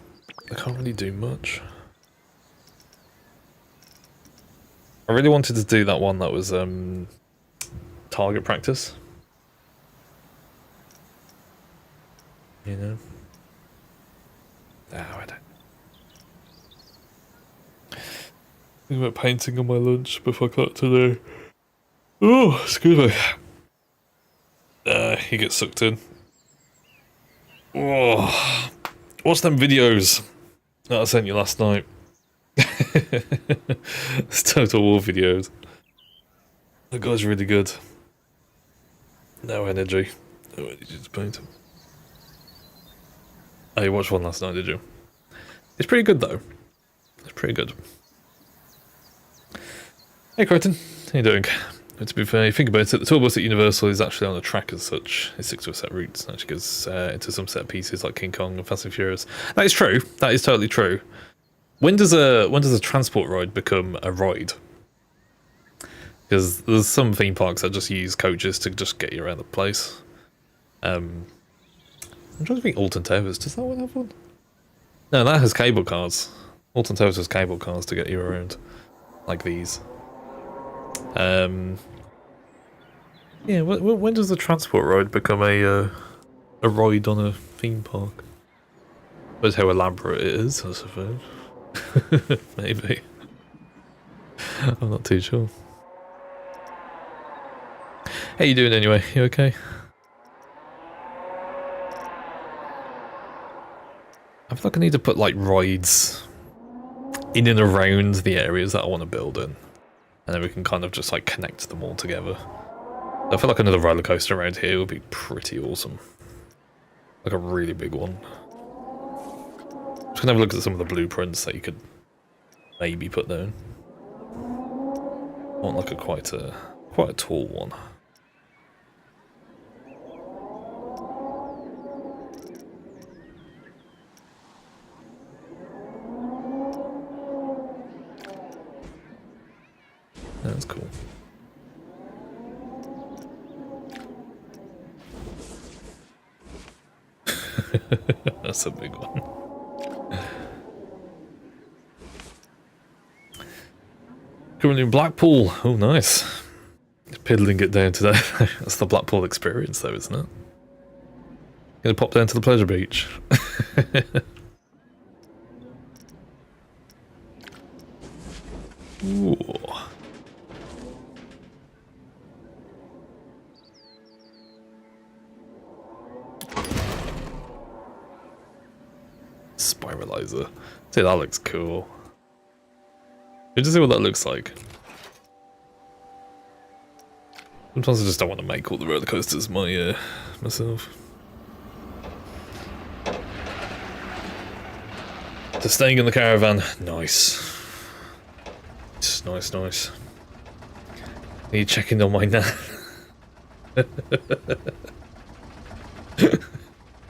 I can't really do much. I really wanted to do that one that was target practice. You know? No, I don't. Think about painting on my lunch before I got today. Oh, excuse me. He gets sucked in. Oh, what's them videos that I sent you last night? It's Total War videos. That guy's really good. No energy. No energy to paint him. Oh, you watched one last night, did you? It's pretty good, though. It's pretty good. Hey, Kraken. How you doing? To be fair, you think about it, the tour bus at Universal is actually on a track as such. It sticks to a set route and actually goes into some set pieces like King Kong and Fast and Furious. That is true. That is totally true. When does a transport ride become a ride? Because there's some theme parks that just use coaches to just get you around the place. I'm trying to think. Alton Towers, does that one have one? No, that has cable cars. Alton Towers has cable cars to get you around, like these. Yeah. When does the transport ride become a ride on a theme park? That's how elaborate it is, I suppose. Maybe. I'm not too sure. How you doing anyway? You okay? I feel like I need to put like rides in and around the areas that I want to build in. And then we can kind of just like connect them all together. I feel like another roller coaster around here would be pretty awesome. Like a really big one. Just gonna have a look at some of the blueprints that you could maybe put down. I want like a quite a tall one. That's cool. That's a big one. Currently in Blackpool. Oh, nice. Piddling it down today. That's the Blackpool experience, though, isn't it? Gonna pop down to the pleasure beach. Ooh. Spiralizer. See, that looks cool. You just see what that looks like. Sometimes I just don't want to make all the roller coasters myself. So staying in the caravan, nice. Just nice. Are you checking on my nan?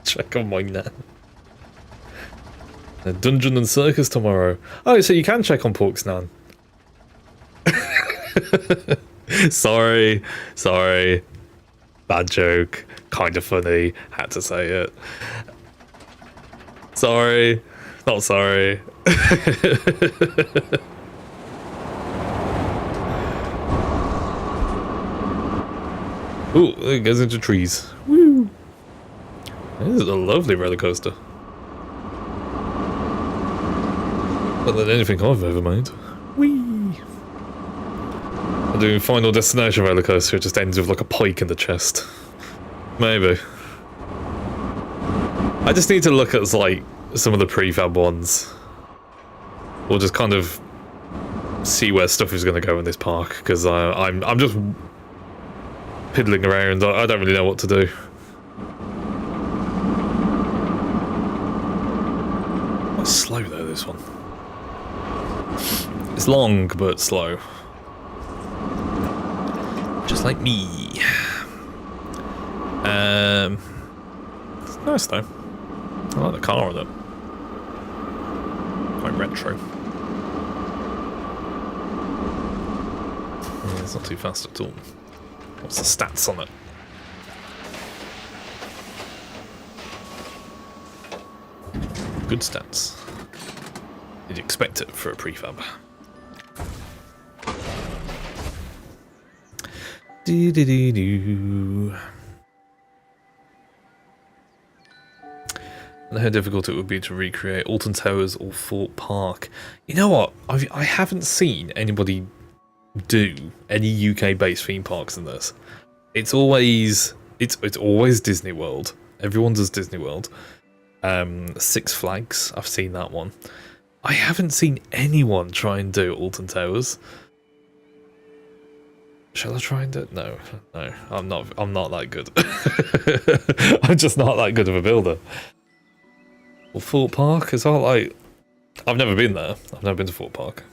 Check on my nan. A dungeon and circus tomorrow. Oh, so you can check on Pork's nan. Sorry. Bad joke. Kind of funny. Had to say it. Sorry. Not sorry. Ooh, it goes into trees. Woo! This is a lovely roller coaster. Better than anything I've ever made. Whee! I'm doing Final Destination roller coaster. It just ends with like a pike in the chest. Maybe. I just need to look at like some of the prefab ones. We'll just kind of see where stuff is going to go in this park because I'm just piddling around. I don't really know what to do. Quite slow though, this one. It's long but slow. Just like me. It's nice though. I like the car on it. quite retro. Yeah, it's not too fast at all. What's the stats on it? Good stats. You'd expect it for a prefab. Do. And how difficult it would be to recreate Alton Towers or Fort Park. You know what? I haven't seen anybody do any UK-based theme parks in this. It's always Disney World. Everyone does Disney World. Six Flags, I've seen that one. I haven't seen anyone try and do Alton Towers. Shall I try and do it? No, I'm not that good. I'm just not that good of a builder. Well, Fort Park, is that like... I've never been there. I've never been to Fort Park.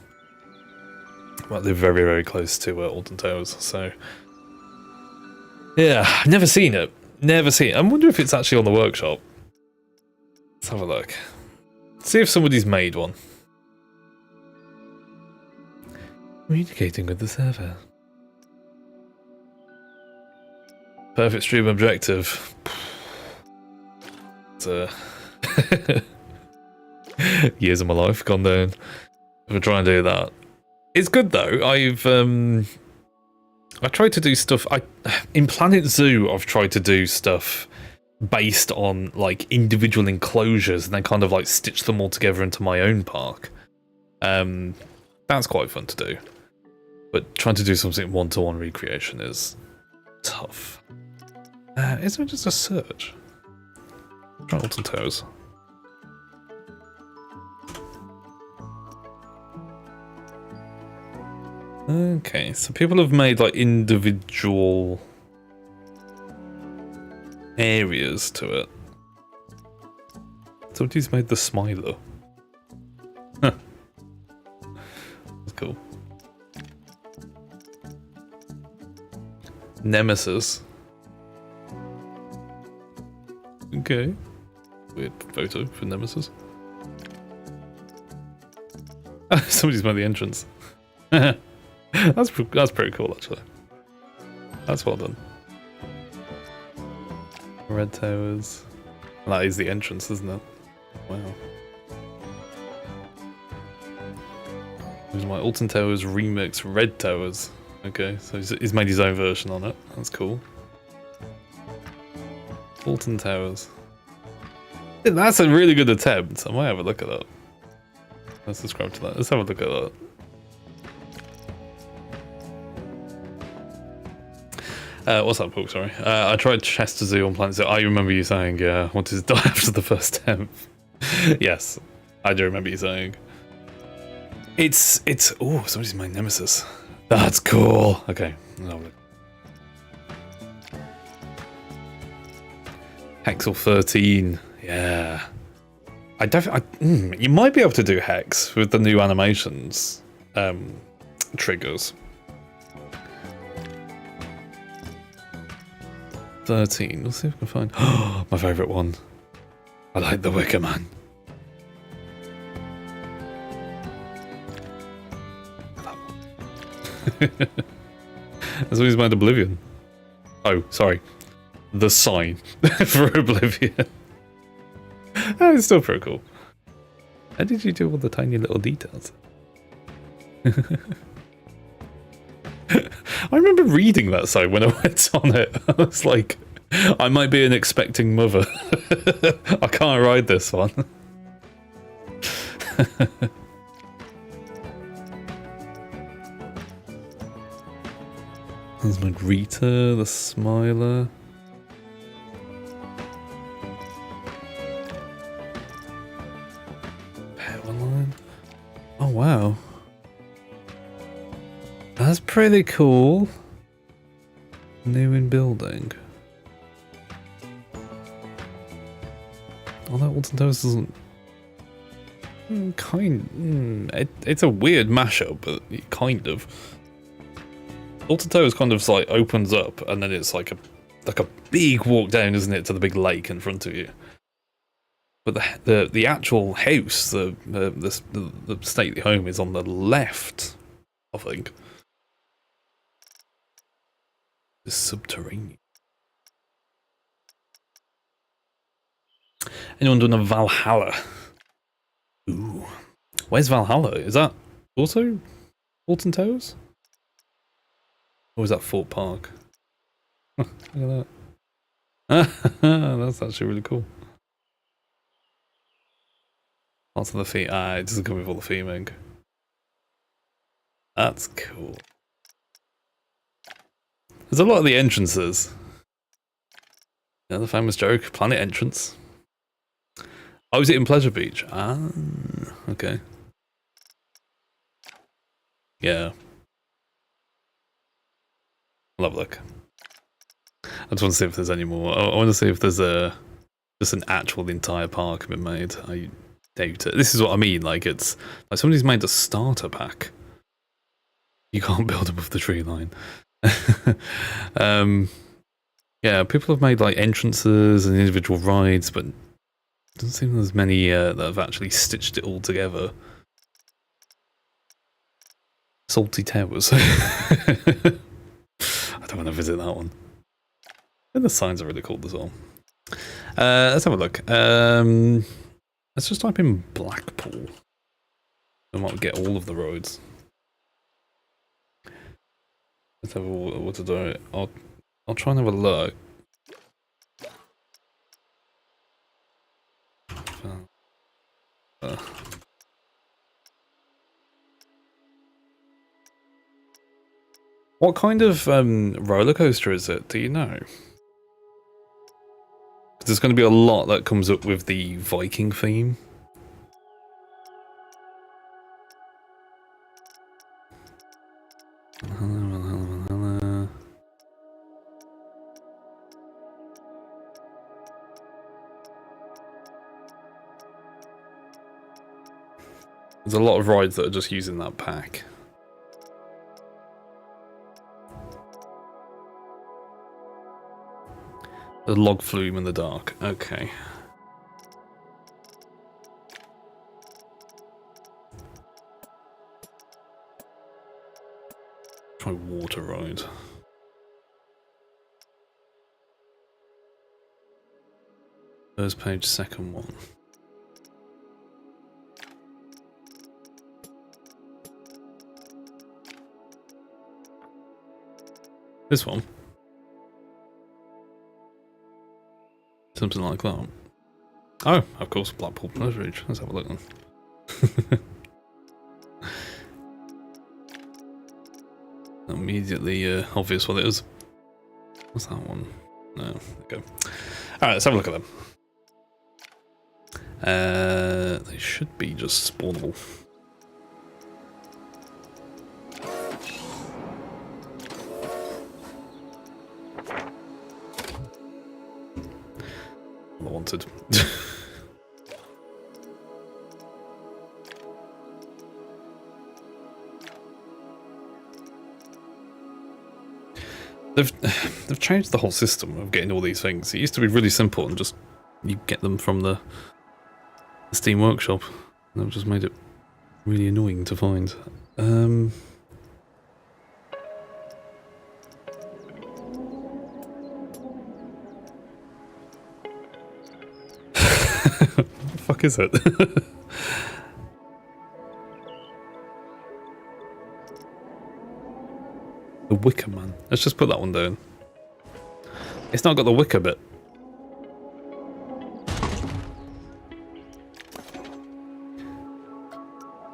I live very, very close to Alton Towers, so... Yeah, I've never seen it. Never seen it. I wonder if it's actually on the workshop. Let's have a look. See if somebody's made one. Communicating with the server. Perfect stream objective. It's years of my life gone down. If I try and do that. It's good though. I tried to do stuff. In Planet Zoo, I've tried to do stuff based on like individual enclosures and then kind of like stitch them all together into my own park. That's quite fun to do. But trying to do something one-to-one recreation is tough. Is there just a search? Try Alton Towers. Okay, so people have made like individual areas to it. Somebody's made the Smiler. That's cool. Nemesis. Okay. Weird photo for Nemesis. Somebody's made the entrance. That's pretty cool, actually. That's well done. Red Towers. That is the entrance, isn't it? Wow. There's my Alton Towers remix Red Towers. Okay, so he's made his own version on it. That's cool. Alton Towers. Yeah, that's a really good attempt. I might have a look at that. Let's subscribe to that. Let's have a look at that. What's that book? Sorry. I tried Chester Zoo on Planet Zoo. I remember you saying, what is die after the first attempt? Yes, I do remember you saying. It's. Oh, somebody's my Nemesis. That's cool. Okay. Hexel 13. Yeah. You might be able to do Hex with the new animations triggers. 13. Let's see if we can find. Oh, my favourite one. I like the Wicker Man. That's what he's made Oblivion. Oh, sorry. The sign for Oblivion. Oh, it's still pretty cool. How did you do all the tiny little details? I remember reading that sign when I went on it. I was like, I might be an expecting mother. I can't ride this one. There's Margarita, the Smiler. Powerline. Oh wow. That's pretty cool. New in building. Although Alton Towers doesn't... It's a weird mashup, but kind of. Alton Towers kind of like opens up, and then it's like a big walk down, isn't it, to the big lake in front of you. But the actual house, the stately home, is on the left, I think. It's subterranean. Anyone doing a Valhalla? Ooh. Where's Valhalla? Is that also Alton Towers? Or is that Fort Park? Look at that. That's actually really cool. Lots of the theme. It doesn't come with all the theming. That's cool. There's a lot of the entrances. Yeah, the famous joke, planet entrance. Oh, is it in Pleasure Beach? Ah, okay. Yeah. I'll have a look. I just want to see if there's any more. I want to see if there's just an actual entire park been made. I doubt it. This is what I mean. Like, it's like somebody's made a starter pack. You can't build above the tree line. Yeah, people have made like entrances and individual rides, but it doesn't seem there's many that have actually stitched it all together. Salty Towers. I don't want to visit that one. And the signs are really cool as well. Let's have a look. Let's just type in Blackpool. I might get all of the roads. Let's have a what to do. I'll try and have a look. What kind of roller coaster is it? Do you know? There's going to be a lot that comes up with the Viking theme. There's a lot of rides that are just using that pack. The log flume in the dark. Okay. Try water ride. First page, second one. This one. Something like that. Oh, of course, Blackpool Pleasure Beach. Let's have a look then. Immediately obvious what it is. What's that one? No, there we go. Alright, let's have a look at them. They should be just spawnable. Wanted. They've changed the whole system of getting all these things. It used to be really simple and just you get them from the Steam Workshop. And they've just made it really annoying to find. What the fuck is it? The Wicker Man. Let's just put that one down. It's not got the wicker bit.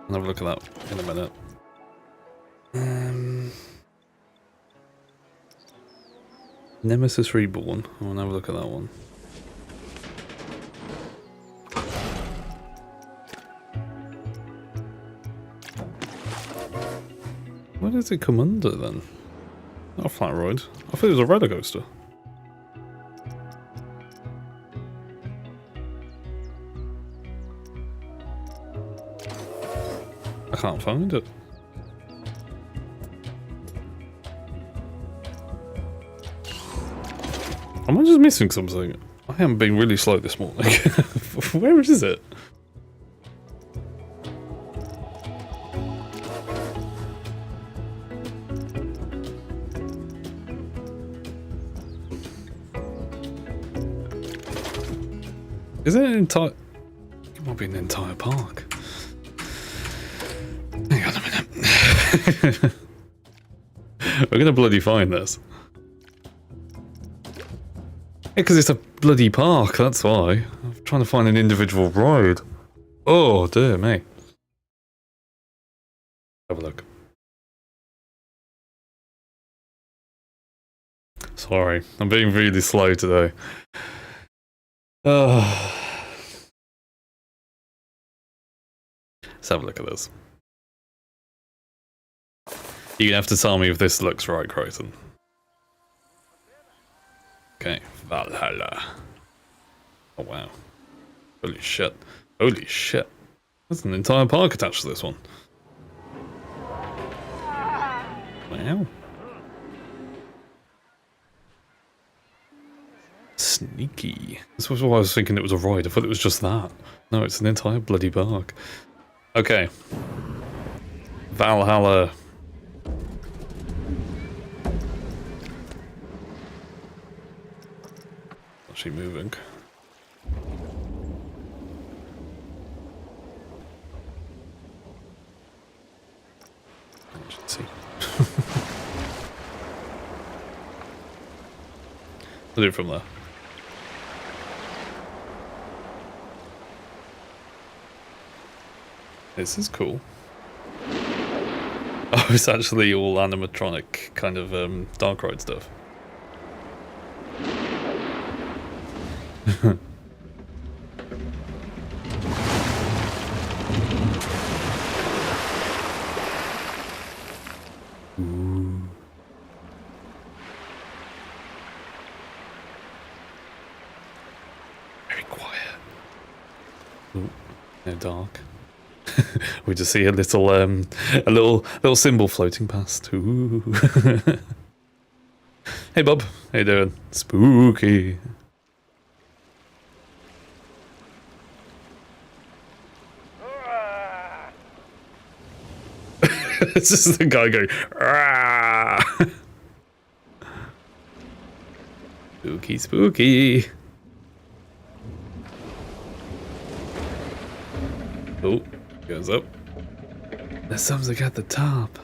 I'll have a look at that in a minute. Nemesis Reborn. I want to have a look at that one. Where does it come under then? Not a flat ride. I thought it was a roller coaster. I can't find it. Am I just missing something? I I am being really slow this morning. Where is it? Is it an entire... It might be an entire park. Hang on a minute. We're gonna bloody find this. Yeah, because it's a bloody park, that's why. I'm trying to find an individual ride. Oh, dear me. Have a look. Sorry, I'm being really slow today. Let's have a look at this. You're gonna have to tell me if this looks right, Kraken. Okay, Valhalla. Oh wow. Holy shit. Holy shit. There's an entire park attached to this one. Wow. Sneaky. This was why I was thinking it was a ride. I thought it was just that. No, it's an entire bloody park. Okay. Valhalla. Actually moving. Let's see. I'll do it from there. This is cool. Oh, it's actually all animatronic kind of dark ride stuff. Ooh. Very quiet. Ooh, no dark. We just see a little symbol floating past. Ooh. Hey Bob, how you doing? Spooky. This is the guy going. Rah! Spooky, spooky. Oh, goes up. There's something at the top.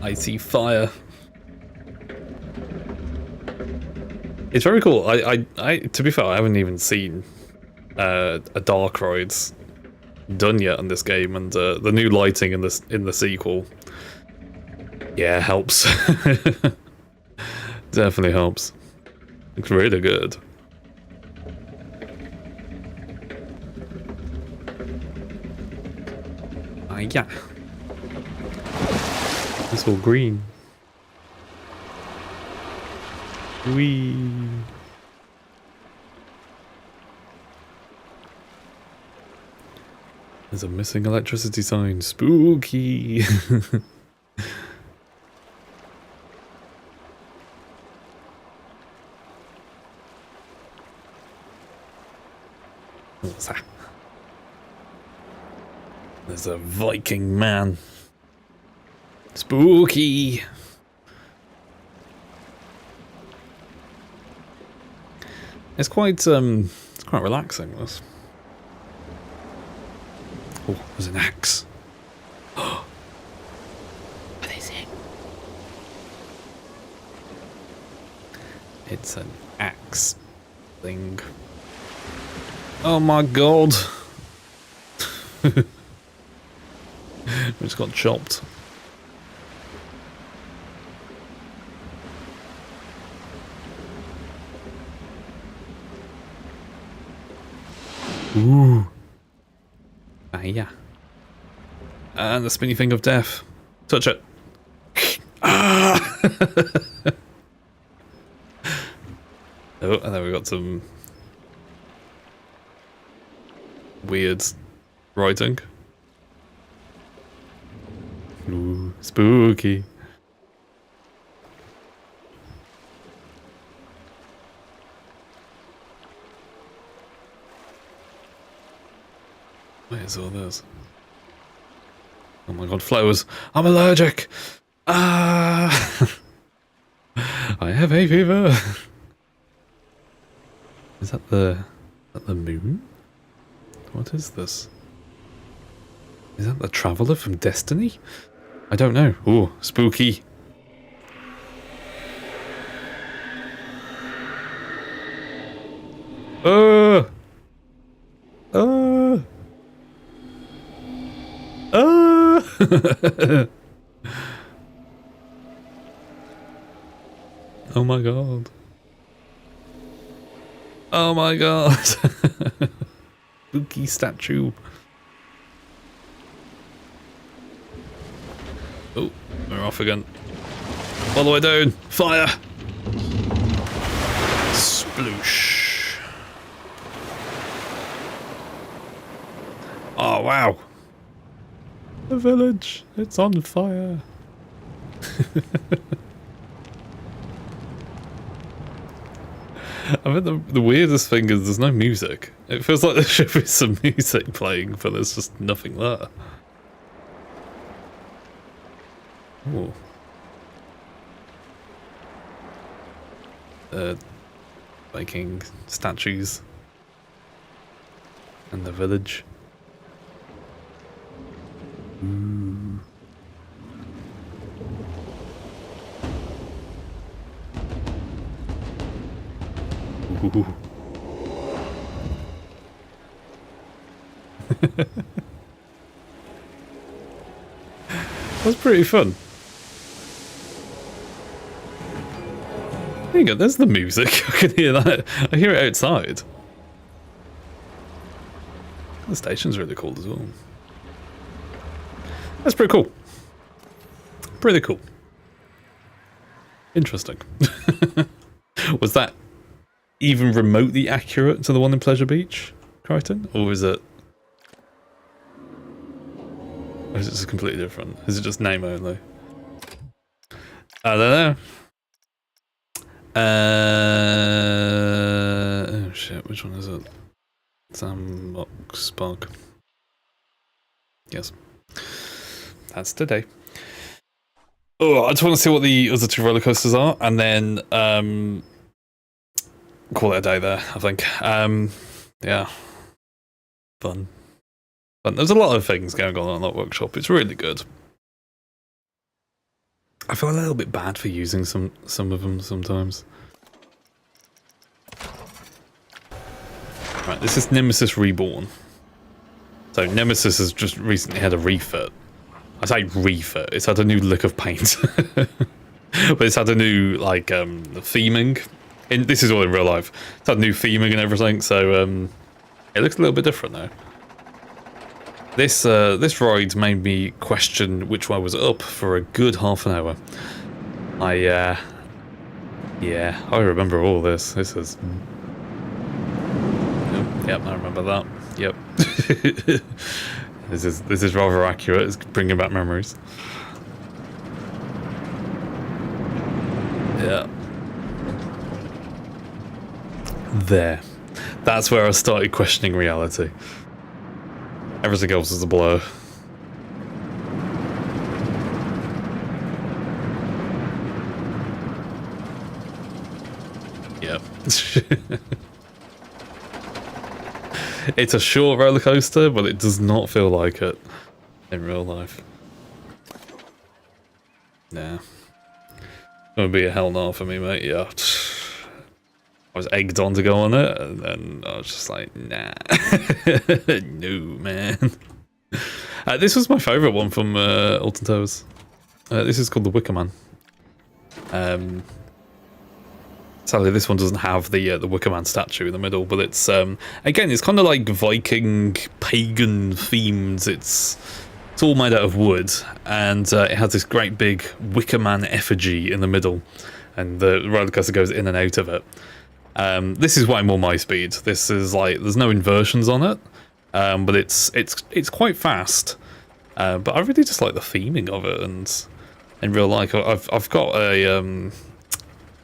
I see fire. It's very cool. I to be fair, I haven't even seen a dark ride done yet in this game, and the new lighting in the sequel, yeah, helps. Definitely helps. Looks really good. Yeah. It's all green. Whee. There's a missing electricity sign. Spooky. What's that? There's a Viking man. Spooky. It's quite relaxing, this. Oh, there's an axe. What is it? It's an axe thing. Oh my god. We just got chopped. Ooh. Ah, yeah. And the spinny thing of death. Touch it. Ah! Oh, and then we got some weird writing. Ooh, spooky. What is all this? Oh my god, flowers. I'm allergic. Ah! I have hay fever. Is that the moon? What is this? Is that the traveler from Destiny? I don't know. Ooh, spooky. Oh! Oh! Oh! Oh my god. Oh my god. Spooky statue. Oh, we're off again. All the way down. Fire! Sploosh. Oh, wow. The village. It's on fire. I mean, the weirdest thing is there's no music. It feels like there should be some music playing, but there's just nothing there. Ooh. Making statues in the village. Ooh. Ooh. That's pretty fun. There you go, there's the music. I can hear that. I hear it outside. The station's really cool as well. That's pretty cool. Pretty cool. Interesting. Was that even remotely accurate to the one in Pleasure Beach, Crichton? Or is it... Or is it just completely different? Is it just name only? I don't know. Oh shit, which one is it? Sandbox Park. Yes. That's today. Oh, I just want to see what the other two roller coasters are, and then call it a day there, I think. Yeah. Fun. There's a lot of things going on that workshop. It's really good. I feel a little bit bad for using some of them sometimes. Right, this is Nemesis Reborn. So Nemesis has just recently had a refit. I say refit, it's had a new lick of paint. But it's had a new, like, theming. This is all in real life. It's had new theming and everything, so it looks a little bit different now. This ride made me question which way was up for a good half an hour. Yeah, I remember all this. This is... Yep, I remember that. Yep. This is rather accurate. It's bringing back memories. Yeah. There. That's where I started questioning reality. Everything else is a blur. Yep. It's a short roller coaster, but it does not feel like it in real life. Nah. It would be a hell no for me, mate. Yeah. I was egged on to go on it, and then I was just like, nah. No, man. This was my favourite one from Alton Towers. This is called the Wicker Man. Sadly, this one doesn't have the Wicker Man statue in the middle, but it's again, it's kind of like Viking pagan themed. It's all made out of wood, and it has this great big Wicker Man effigy in the middle, and the roller coaster goes in and out of it. This is way more my speed. This is like there's no inversions on it, but it's quite fast. But I really just like the theming of it, and in real life, I've got a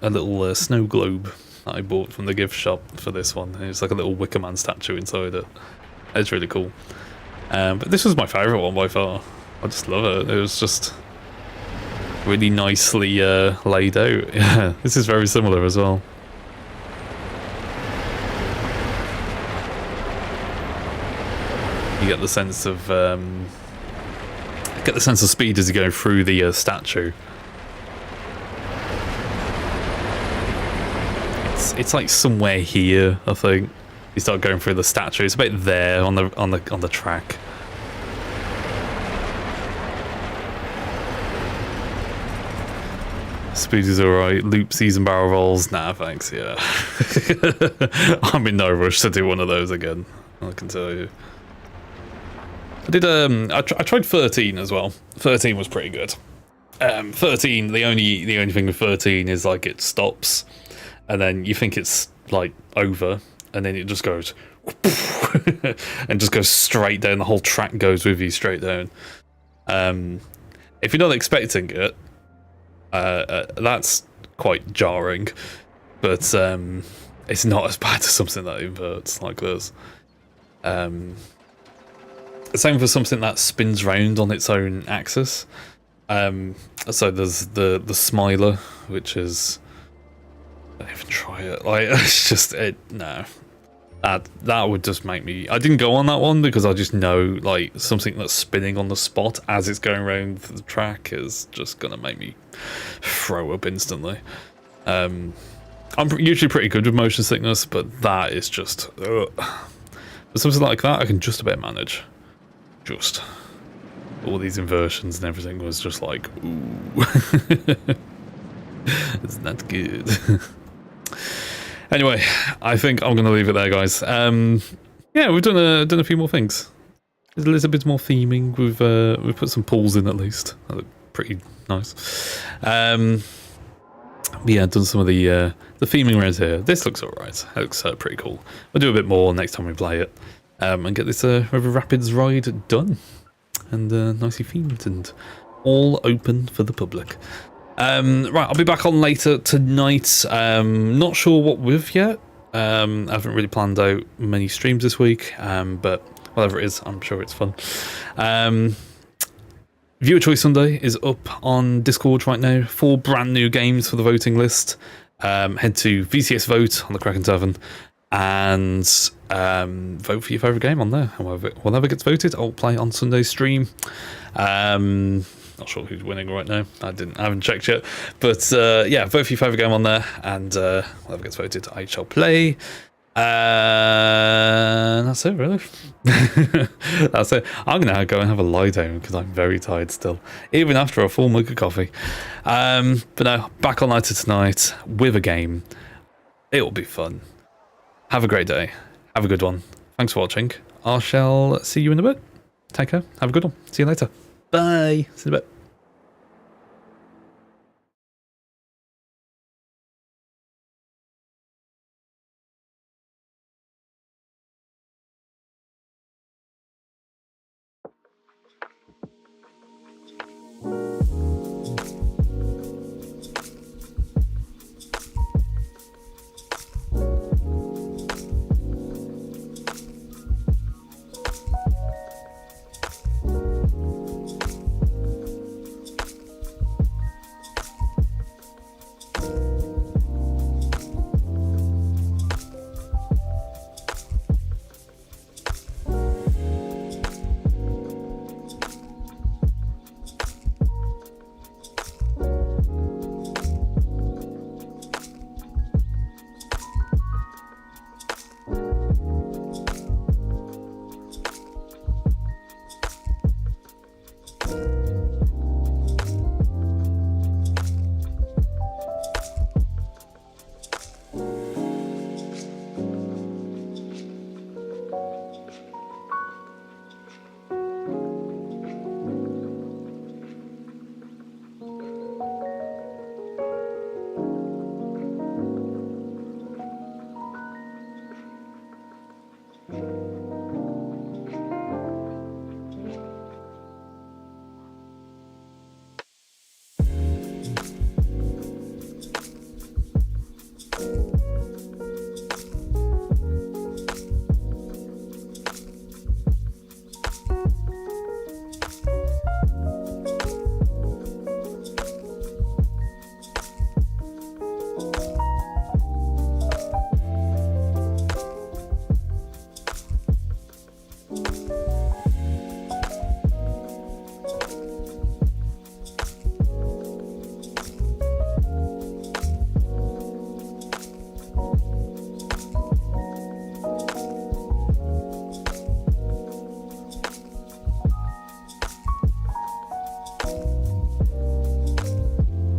little snow globe that I bought from the gift shop for this one. It's like a little Wicker Man statue inside it. It's really cool. But this was my favourite one by far. I just love it. It was just really nicely laid out. Yeah, this is very similar as well. You get the sense of speed as you go through the statue. It's like somewhere here, I think. You start going through the statue. It's about there on the track. Speed is alright. Loopsies and barrel rolls. Nah, thanks. Yeah, I'm in no rush to do one of those again. I can tell you. I did. I tried 13 as well. 13 was pretty good. 13. The only thing with 13 is like it stops, and then you think it's like over, and then it just goes and just goes straight down. The whole track goes with you straight down. If you're not expecting it, that's quite jarring, but it's not as bad as something that inverts like this. Same for something that spins round on its own axis. So there's the Smiler, which is, I don't even try it. Like, it's just no. That would just make me. I didn't go on that one because I just know like something that's spinning on the spot as it's going around the track is just gonna make me throw up instantly. I'm usually pretty good with motion sickness, but that is just. But something like that, I can just about manage. Just all these inversions and everything was just like, ooh, it's not good. Anyway, I think I'm gonna leave it there, guys. Yeah, we've done a few more things. There's a little bit more theming. We've put some pools in at least. That look pretty nice. But yeah, done some of the theming around here. This looks alright. It looks pretty cool. We'll do a bit more next time we play it. And get this River Rapids ride done and nicely themed and all open for the public. Right, I'll be back on later tonight. Not sure what with yet. I haven't really planned out many streams this week, but whatever it is, I'm sure it's fun. Viewer Choice Sunday is up on Discord right now. 4 brand new games for the voting list. Head to VCS Vote on the Kraken Tavern and vote for your favourite game on there. Whatever gets voted, I'll play on Sunday's stream. Not sure who's winning right now. I haven't checked yet. But yeah, vote for your favourite game on there, and whatever gets voted, I shall play. And that's it, really. That's it. I'm gonna go and have a lie down because I'm very tired still, even after a full mug of coffee. But no, back on later tonight with a game. It'll be fun. Have a great day. Have a good one. Thanks for watching. I shall see you in a bit. Take care. Have a good one. See you later. Bye. See you in a bit.